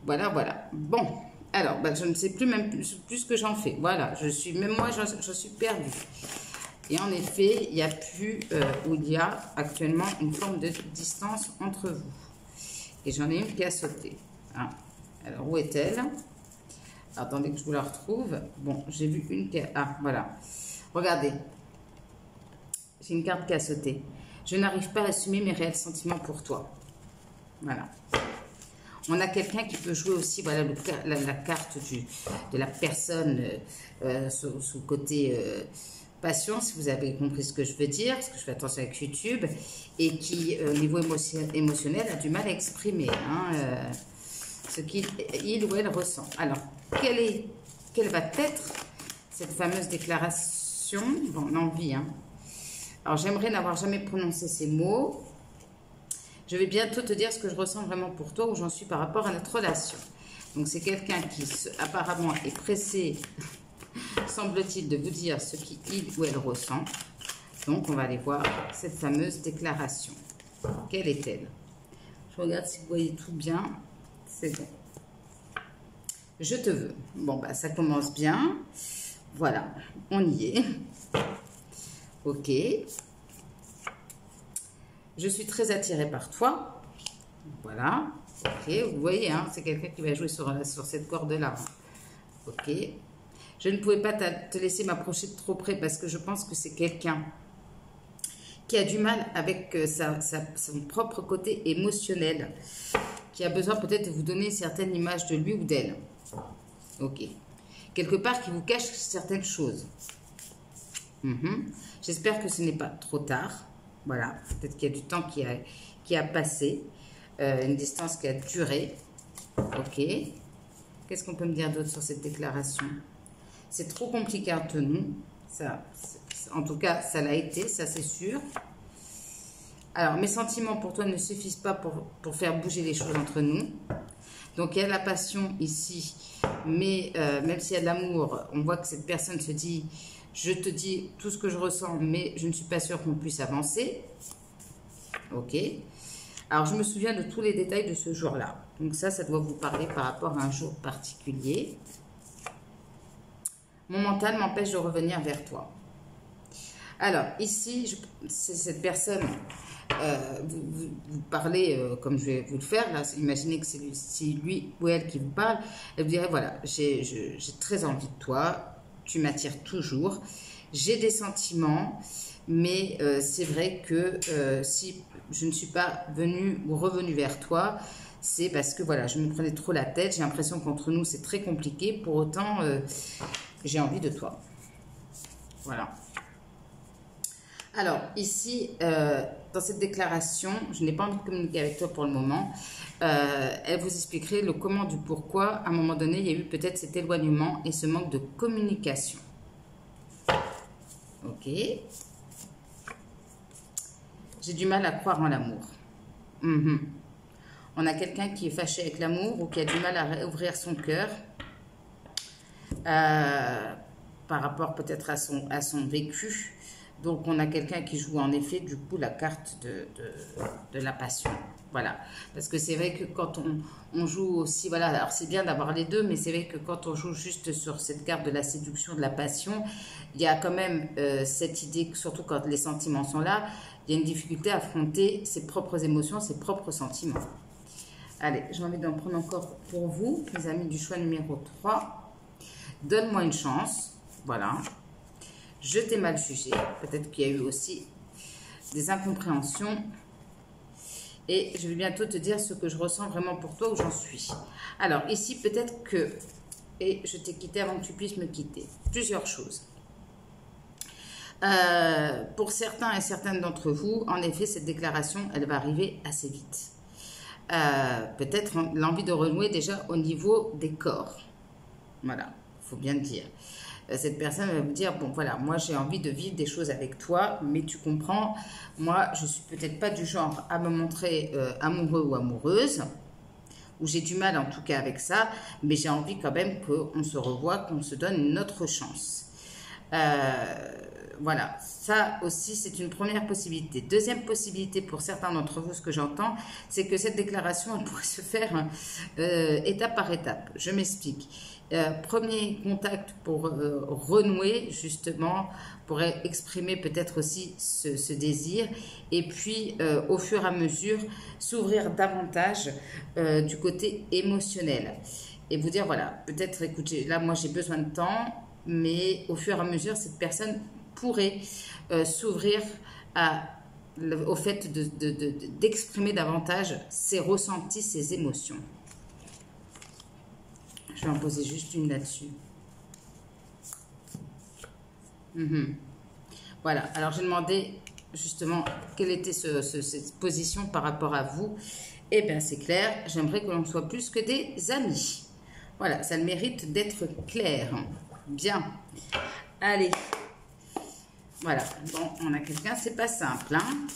Voilà, voilà. Bon, alors, je ne sais plus même plus ce que j'en fais. Voilà, même moi, je suis perdue. Et en effet, il n'y a plus, où il y a actuellement une forme de distance entre vous. Et j'en ai une qui a sauté. Hein. Alors, où est-elle? Attendez que je vous la retrouve. Bon, j'ai vu une qui a... Ah, voilà. Regardez. J'ai une carte qui a sauté. Je n'arrive pas à assumer mes réels sentiments pour toi. Voilà. On a quelqu'un qui peut jouer aussi, voilà, la carte de la personne sous côté... passion, si vous avez compris ce que je veux dire, parce que je fais attention avec YouTube, et qui, au niveau émotionnel, a du mal à exprimer ce qu'il ou elle ressent. Alors, quelle va être cette fameuse déclaration? Bon, l'envie, hein. Alors, j'aimerais n'avoir jamais prononcé ces mots. Je vais bientôt te dire ce que je ressens vraiment pour toi, où j'en suis par rapport à notre relation. Donc, c'est quelqu'un qui, apparemment, est pressé... semble-t-il, de vous dire ce qu'il ou elle ressent. Donc, on va aller voir cette fameuse déclaration. Quelle est-elle? Je regarde si vous voyez tout bien. C'est bon. Je te veux. Bon, bah, ça commence bien. Voilà, on y est. Ok. Je suis très attirée par toi. Voilà. Ok, vous voyez, hein, c'est quelqu'un qui va jouer sur cette corde-là. Ok. Je ne pouvais pas te laisser m'approcher de trop près parce que je pense que c'est quelqu'un qui a du mal avec son propre côté émotionnel, qui a besoin peut-être de vous donner certaines images de lui ou d'elle. Ok. Quelque part qui vous cache certaines choses. J'espère que ce n'est pas trop tard. Voilà. Peut-être qu'il y a du temps qui a passé. Une distance qui a duré. Ok. Qu'est-ce qu'on peut me dire d'autre sur cette déclaration ? C'est trop compliqué entre nous. En tout cas, ça l'a été, ça c'est sûr. Alors, mes sentiments pour toi ne suffisent pas pour faire bouger les choses entre nous. Donc, il y a de la passion ici, mais même s'il y a de l'amour, on voit que cette personne se dit, je te dis tout ce que je ressens, mais je ne suis pas sûre qu'on puisse avancer. Ok. Alors, je me souviens de tous les détails de ce jour-là. Donc, ça doit vous parler par rapport à un jour particulier. Mon mental m'empêche de revenir vers toi. Alors, ici, c'est cette personne, vous parlez comme je vais vous le faire, là, imaginez que c'est lui ou elle qui vous parle, elle vous dirait, voilà, j'ai très envie de toi, tu m'attires toujours, j'ai des sentiments, mais c'est vrai que si je ne suis pas venue ou revenue vers toi, c'est parce que, voilà, je me prenais trop la tête, j'ai l'impression qu'entre nous, c'est très compliqué, pour autant, j'ai envie de toi. Voilà. Alors, ici, dans cette déclaration, je n'ai pas envie de communiquer avec toi pour le moment. Elle vous expliquerait le comment du pourquoi. À un moment donné, il y a eu peut-être cet éloignement et ce manque de communication. Ok. J'ai du mal à croire en l'amour. On a quelqu'un qui est fâché avec l'amour ou qui a du mal à ouvrir son cœur. Par rapport peut-être à son vécu. Donc, on a quelqu'un qui joue en effet, du coup, la carte de la passion. Voilà. Parce que c'est vrai que quand on joue aussi, voilà, alors c'est bien d'avoir les deux, mais c'est vrai que quand on joue juste sur cette carte de la séduction, de la passion, il y a quand même cette idée, surtout quand les sentiments sont là, il y a une difficulté à affronter ses propres émotions, ses propres sentiments. Allez, j'ai envie d'en prendre encore pour vous, les amis du choix numéro 3. Donne-moi une chance. Voilà. Je t'ai mal jugé. Peut-être qu'il y a eu aussi des incompréhensions. Et je vais bientôt te dire ce que je ressens vraiment pour toi, où j'en suis. Alors, ici, peut-être que... Et je t'ai quitté avant que tu puisses me quitter. Plusieurs choses. Pour certains et certaines d'entre vous, en effet, cette déclaration, elle va arriver assez vite. Peut-être l'envie de renouer déjà au niveau des corps. Voilà, il faut bien le dire. Cette personne va vous dire, bon voilà, moi j'ai envie de vivre des choses avec toi, mais tu comprends, moi je suis peut-être pas du genre à me montrer amoureux ou amoureuse, ou j'ai du mal en tout cas avec ça, mais j'ai envie quand même qu'on se revoie, qu'on se donne une autre chance. Voilà, ça aussi c'est une première possibilité. Deuxième possibilité pour certains d'entre vous, ce que j'entends, c'est que cette déclaration elle pourrait se faire étape par étape. Je m'explique. Premier contact pour renouer justement, pour exprimer peut-être aussi ce désir, et puis au fur et à mesure s'ouvrir davantage du côté émotionnel et vous dire voilà, peut-être écoutez, là moi j'ai besoin de temps, mais au fur et à mesure cette personne pourrait s'ouvrir au fait d'exprimer davantage ses ressentis, ses émotions. Je vais en poser juste une là-dessus. Voilà, alors j'ai demandé justement quelle était cette position par rapport à vous. Eh bien c'est clair, j'aimerais que l'on soit plus que des amis. Voilà, ça le mérite d'être clair. Bien. Allez. Voilà, bon, on a quelqu'un, c'est pas simple, hein.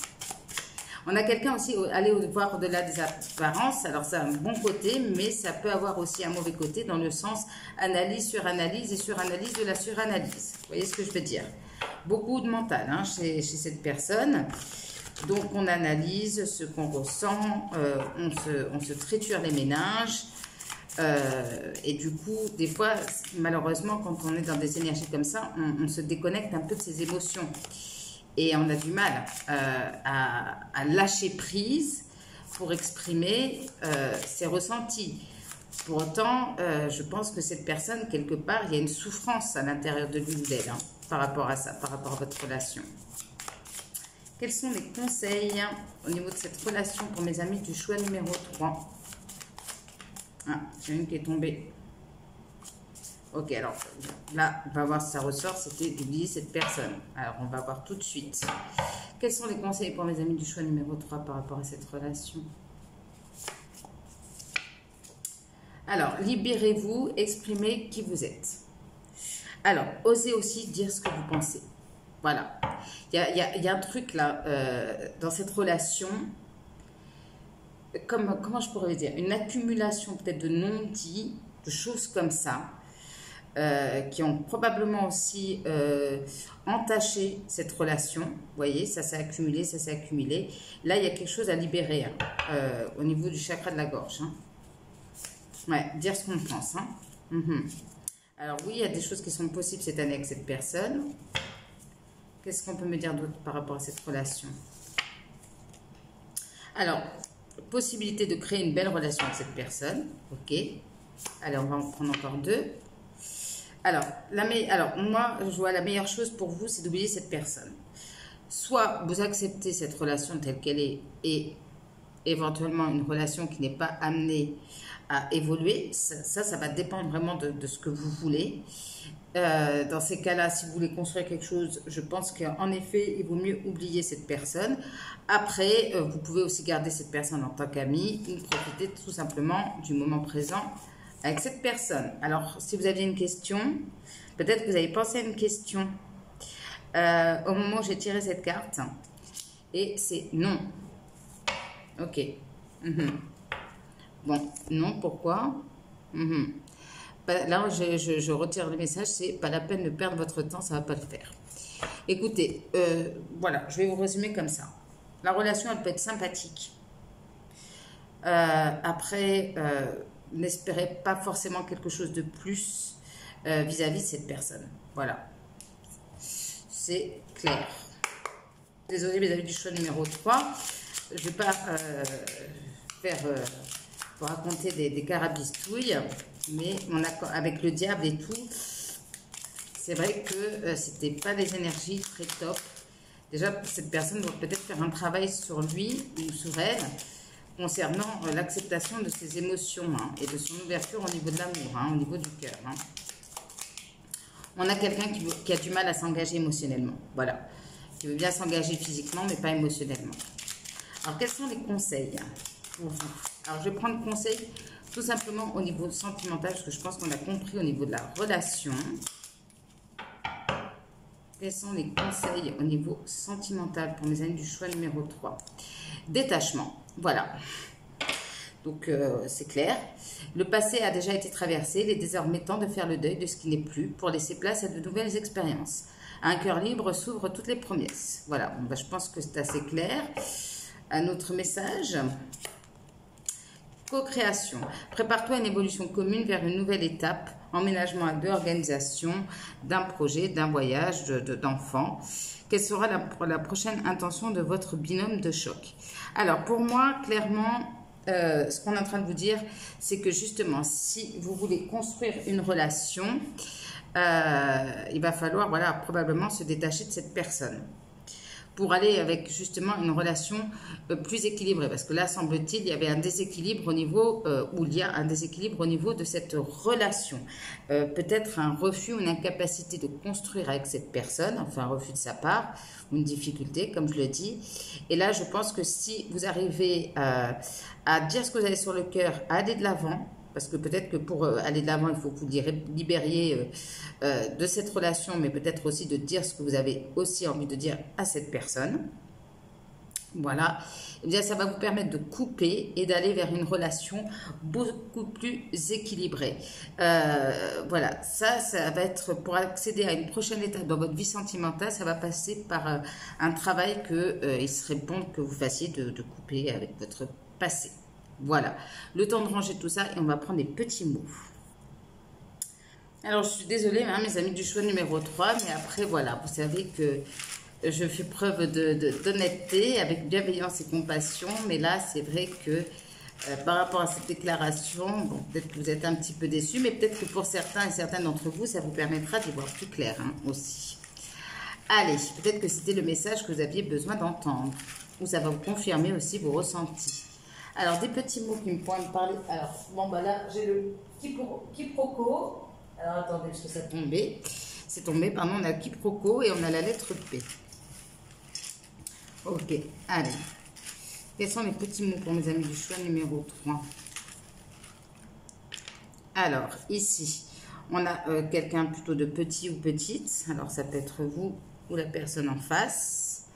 On a quelqu'un aussi, aller voir au-delà des apparences, alors ça a un bon côté, mais ça peut avoir aussi un mauvais côté dans le sens analyse, suranalyse et suranalyse de la suranalyse. Vous voyez ce que je veux dire? Beaucoup de mental hein, chez cette personne. Donc on analyse ce qu'on ressent, on se triture les méninges. Et du coup, des fois, malheureusement, quand on est dans des énergies comme ça, on se déconnecte un peu de ses émotions. Et on a du mal à lâcher prise pour exprimer ses ressentis. Pour autant, je pense que cette personne, quelque part, il y a une souffrance à l'intérieur de lui ou d'elle hein, par rapport à ça, par rapport à votre relation. Quels sont les conseils hein, au niveau de cette relation pour mes amis du choix numéro 3? Ah, j'ai une qui est tombée. Ok, alors là, on va voir si ça ressort. C'était d'oublier cette personne. Alors, on va voir tout de suite. Quels sont les conseils pour mes amis du choix numéro 3 par rapport à cette relation? Alors, libérez-vous, exprimez qui vous êtes. Alors, osez aussi dire ce que vous pensez. Voilà. Il y a un truc là, dans cette relation. comment je pourrais dire, une accumulation peut-être de non-dits, de choses comme ça, qui ont probablement aussi entaché cette relation. Vous voyez, ça s'est accumulé, ça s'est accumulé. Là, il y a quelque chose à libérer hein, au niveau du chakra de la gorge. Hein. Ouais, dire ce qu'on pense. Hein. Alors oui, il y a des choses qui sont possibles cette année avec cette personne. Qu'est-ce qu'on peut me dire d'autre par rapport à cette relation? Alors, possibilité de créer une belle relation avec cette personne. Ok. Allez, on va en prendre encore deux. Alors, moi, je vois la meilleure chose pour vous, c'est d'oublier cette personne. Soit vous acceptez cette relation telle qu'elle est et éventuellement une relation qui n'est pas amenée à évoluer. Ça va dépendre vraiment de ce que vous voulez. Dans ces cas-là, si vous voulez construire quelque chose, je pense qu'en effet, il vaut mieux oublier cette personne. Après, vous pouvez aussi garder cette personne en tant qu'amie ou profiter tout simplement du moment présent avec cette personne. Alors, si vous aviez une question, peut-être que vous avez pensé à une question au moment où j'ai tiré cette carte. Et c'est non. Ok. Bon, non, pourquoi? Là, je retire le message, c'est pas la peine de perdre votre temps, ça va pas le faire. Écoutez, voilà, je vais vous résumer comme ça. La relation, elle peut être sympathique. Après, n'espérez pas forcément quelque chose de plus vis-à-vis de cette personne. Voilà. C'est clair. Désolée, mes amis du choix numéro 3. Je ne vais pas vous raconter des carabistouilles, mais avec le diable et tout, c'est vrai que c'était pas des énergies très top. Déjà, cette personne doit peut-être faire un travail sur lui ou sur elle concernant l'acceptation de ses émotions hein, et de son ouverture au niveau de l'amour, hein, au niveau du cœur. Hein. On a quelqu'un qui a du mal à s'engager émotionnellement, voilà, qui veut bien s'engager physiquement mais pas émotionnellement. Alors, quels sont les conseils pour vous? Alors, je vais prendre conseil tout simplement au niveau sentimental, parce que je pense qu'on a compris au niveau de la relation. Quels sont les conseils au niveau sentimental pour mes amis du choix numéro 3? Détachement, voilà. Donc, c'est clair. Le passé a déjà été traversé. Il est désormais temps de faire le deuil de ce qui n'est plus pour laisser place à de nouvelles expériences. Un cœur libre s'ouvre toutes les promesses. Voilà, bon, ben, je pense que c'est assez clair. Un autre message. Co-création. Prépare-toi à une évolution commune vers une nouvelle étape. Emménagement à deux, organisation d'un projet, d'un voyage, d'enfants. Quelle sera la prochaine intention de votre binôme de choc? Alors, pour moi, clairement, ce qu'on est en train de vous dire, c'est que justement, si vous voulez construire une relation, il va falloir, voilà, probablement se détacher de cette personne pour aller avec justement une relation plus équilibrée. Parce que là, semble-t-il, il y avait un déséquilibre au niveau, ou il y a un déséquilibre au niveau de cette relation. Peut-être un refus ou une incapacité de construire avec cette personne, enfin un refus de sa part, ou une difficulté, comme je le dis. Et là, je pense que si vous arrivez à dire ce que vous avez sur le cœur, à aller de l'avant, parce que peut-être que pour aller de l'avant, il faut que vous libériez de cette relation, mais peut-être aussi de dire ce que vous avez aussi envie de dire à cette personne. Voilà. Et bien, ça va vous permettre de couper et d'aller vers une relation beaucoup plus équilibrée. Voilà. Ça va être, pour accéder à une prochaine étape dans votre vie sentimentale, ça va passer par un travail il serait bon que vous fassiez de couper avec votre passé. Voilà, le temps de ranger tout ça et on va prendre des petits mots. Alors, je suis désolée, hein, mes amis du choix numéro 3, mais après, voilà, vous savez que je fais preuve d'honnêteté, avec bienveillance et compassion, mais là, c'est vrai que par rapport à cette déclaration, bon, peut-être que vous êtes un petit peu déçus, mais peut-être que pour certains et certaines d'entre vous, ça vous permettra d'y voir plus clair hein, aussi. Allez, peut-être que c'était le message que vous aviez besoin d'entendre, ou ça va vous confirmer aussi vos ressentis. Alors, des petits mots qui me pourraient me parler. Alors, bon, bah là, j'ai le quiproquo. Alors, attendez, parce que ça tombé. C'est tombé, pardon, on a le quiproquo et on a la lettre P. Ok, allez. Quels sont les petits mots pour mes amis du choix numéro 3? Alors, ici, on a quelqu'un plutôt de petit ou petite. Alors, ça peut être vous ou la personne en face.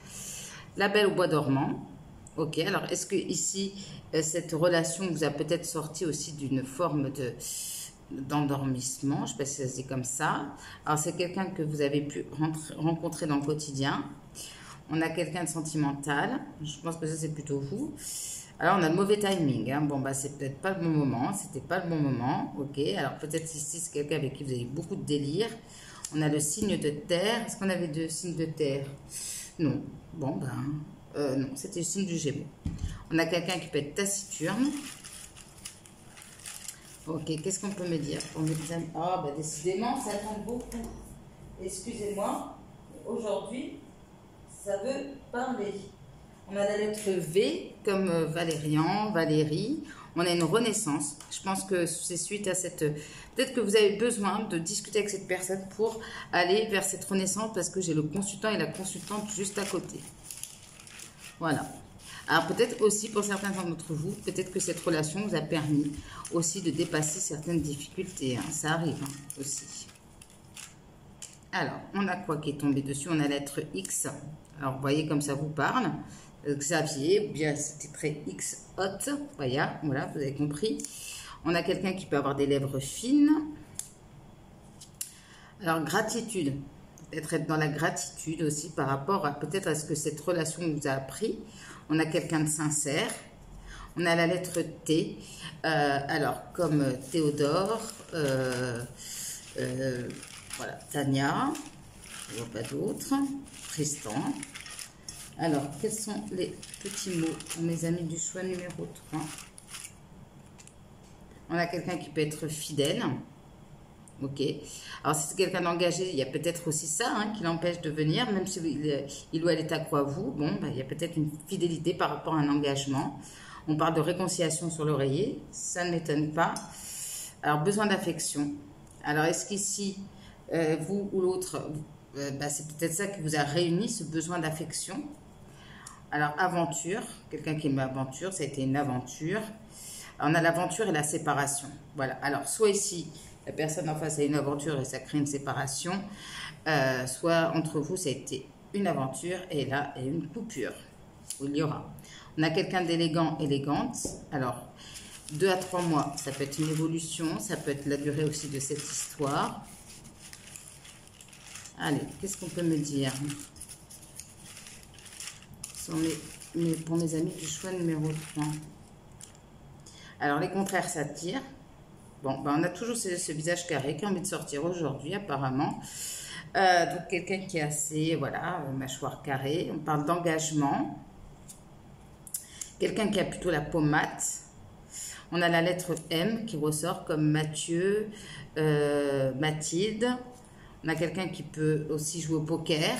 La belle au bois dormant. Ok, alors est-ce que ici, cette relation vous a peut-être sorti aussi d'une forme d'endormissement, je ne sais pas si ça se dit comme ça. Alors c'est quelqu'un que vous avez pu rencontrer dans le quotidien. On a quelqu'un de sentimental, je pense que ça c'est plutôt vous. Alors on a le mauvais timing, hein. Bon bah c'est peut-être pas le bon moment, c'était pas le bon moment, ok. Alors peut-être ici c'est quelqu'un avec qui vous avez beaucoup de délire. On a le signe de terre, est-ce qu'on avait deux signes de terre? Non, bon ben, non, c'était le signe du Gémeaux. On a quelqu'un qui peut être taciturne. Ok, qu'est-ce qu'on peut me dire pour mes amis? Ah, bah décidément, ça compte beaucoup. Excusez-moi, aujourd'hui, ça veut parler. On a la lettre V comme Valérian, Valérie. On a une renaissance. Je pense que c'est suite à cette... Peut-être que vous avez besoin de discuter avec cette personne pour aller vers cette renaissance parce que j'ai le consultant et la consultante juste à côté. Voilà. Alors peut-être aussi pour certains d'entre vous, peut-être que cette relation vous a permis aussi de dépasser certaines difficultés. Hein. Ça arrive hein, aussi. Alors, on a quoi qui est tombé dessus? On a la lettre X. Alors, vous voyez comme ça vous parle. Xavier, bien c'était très X hot. Voilà, vous avez compris. On a quelqu'un qui peut avoir des lèvres fines. Alors, gratitude. Peut-être être dans la gratitude aussi par rapport à peut-être à ce que cette relation vous a appris. On a quelqu'un de sincère. On a la lettre T. Alors, comme Théodore, voilà, Tania, je ne vois pas d'autres, Tristan. Alors, quels sont les petits mots pour mes amis du choix numéro 3? On a quelqu'un qui peut être fidèle. Ok. Alors, si c'est quelqu'un d'engagé, il y a peut-être aussi ça hein, qui l'empêche de venir, même si il ou elle est accro à vous. Bon, ben, il y a peut-être une fidélité par rapport à un engagement. On parle de réconciliation sur l'oreiller, ça ne m'étonne pas. Alors, besoin d'affection. Alors, est-ce qu'ici, vous ou l'autre, bah, c'est peut-être ça qui vous a réuni, ce besoin d'affection. Alors, aventure, quelqu'un qui aime l'aventure, ça a été une aventure. Alors, on a l'aventure et la séparation. Voilà, alors, soit ici, la personne en face a une aventure et ça crée une séparation, soit entre vous, ça a été une aventure et là, il y a une coupure, où il y aura. On a quelqu'un d'élégant, élégante. Alors, 2 à 3 mois, ça peut être une évolution, ça peut être la durée aussi de cette histoire. Allez, qu'est-ce qu'on peut me dire pour mes amis du choix numéro 3. Alors, les contraires s'attirent. Bon, ben, on a toujours ce visage carré qui a envie de sortir aujourd'hui, apparemment. Donc, quelqu'un qui est assez, voilà, mâchoire carrée. On parle d'engagement. Quelqu'un qui a plutôt la peau mate. On a la lettre M qui ressort comme Mathieu, Mathilde. On a quelqu'un qui peut aussi jouer au poker.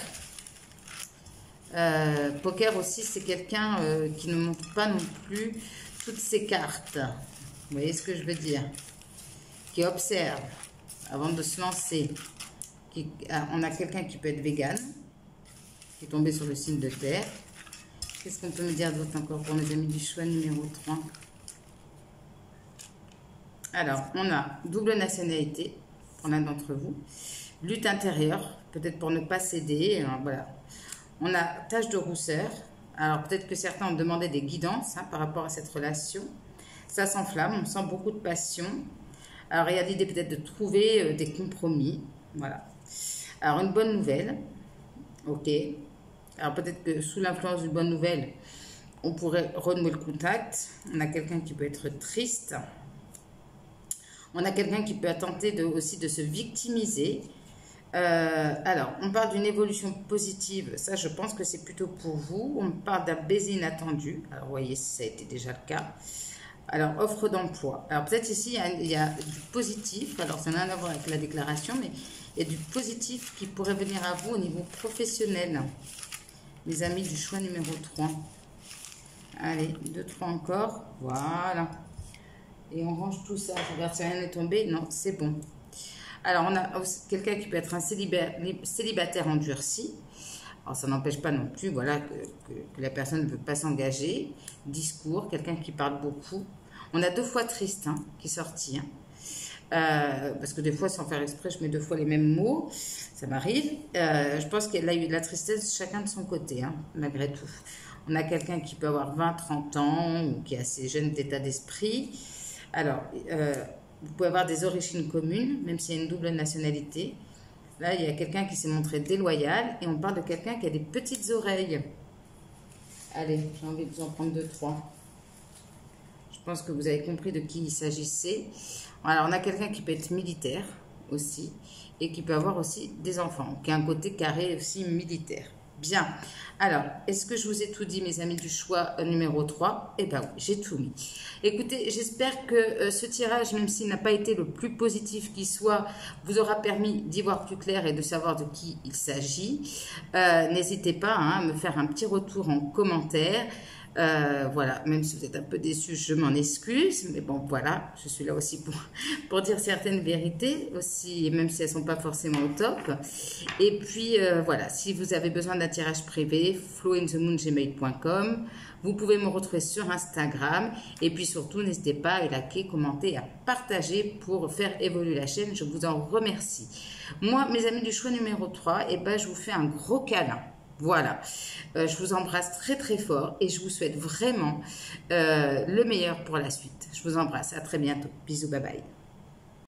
Poker aussi, c'est quelqu'un qui ne montre pas non plus toutes ses cartes. Vous voyez ce que je veux dire? Qui observe avant de se lancer. On a quelqu'un qui peut être vegan, qui est tombé sur le signe de terre. Qu'est-ce qu'on peut me dire d'autre encore pour mes amis du choix numéro 3? Alors, on a double nationalité pour l'un d'entre vous. Lutte intérieure, peut-être pour ne pas céder. Voilà. On a tache de rousseur. Alors, peut-être que certains ont demandé des guidances hein, par rapport à cette relation. Ça s'enflamme, on sent beaucoup de passion. Alors, il y a l'idée peut-être de trouver des compromis. Voilà. Alors, une bonne nouvelle. Ok. Alors, peut-être que sous l'influence d'une bonne nouvelle, on pourrait renouer le contact. On a quelqu'un qui peut être triste. On a quelqu'un qui peut tenter aussi de se victimiser. Alors, on parle d'une évolution positive. Ça, je pense que c'est plutôt pour vous. On parle d'un baiser inattendu. Alors, vous voyez, ça a été déjà le cas. Alors, offre d'emploi. Alors, peut-être ici, il y a du positif. Alors, ça n'a rien à voir avec la déclaration, mais il y a du positif qui pourrait venir à vous au niveau professionnel. Mes amis du choix numéro 3. Allez, 2, 3 encore. Voilà. Et on range tout ça. Je regarde si rien n'est tombé. Non, c'est bon. Alors, on a quelqu'un qui peut être un célibataire endurci. Alors, ça n'empêche pas non plus voilà, que la personne ne veut pas s'engager. Discours, quelqu'un qui parle beaucoup. On a 2 fois triste hein, qui est sorti. Hein. Parce que des fois, sans faire exprès, je mets 2 fois les mêmes mots. Ça m'arrive. Je pense qu'elle a eu de la tristesse chacun de son côté, hein, malgré tout. On a quelqu'un qui peut avoir 20-30 ans ou qui est assez jeune d'état d'esprit. Alors, vous pouvez avoir des origines communes, même s'il y a une double nationalité. Là, il y a quelqu'un qui s'est montré déloyal et on parle de quelqu'un qui a des petites oreilles. Allez, j'ai envie de vous en prendre 2-3. Je pense que vous avez compris de qui il s'agissait. Alors, on a quelqu'un qui peut être militaire aussi et qui peut avoir aussi des enfants, qui a un côté carré aussi militaire. Bien. Alors, est-ce que je vous ai tout dit, mes amis du choix numéro 3? Eh bien oui, j'ai tout mis. Écoutez, j'espère que ce tirage, même s'il n'a pas été le plus positif qui soit, vous aura permis d'y voir plus clair et de savoir de qui il s'agit. N'hésitez pas à me faire un petit retour en commentaire. Voilà, même si vous êtes un peu déçus, je m'en excuse, mais bon, voilà, je suis là aussi pour dire certaines vérités, aussi, même si elles ne sont pas forcément au top. Et puis, voilà, si vous avez besoin d'un tirage privé, flowinthemoongmail.com, vous pouvez me retrouver sur Instagram, et puis surtout, n'hésitez pas à liker, commenter et à partager pour faire évoluer la chaîne, je vous en remercie. Moi, mes amis du choix numéro 3, eh ben, je vous fais un gros câlin. Voilà, je vous embrasse très très fort et je vous souhaite vraiment le meilleur pour la suite. Je vous embrasse, à très bientôt. Bisous, bye bye.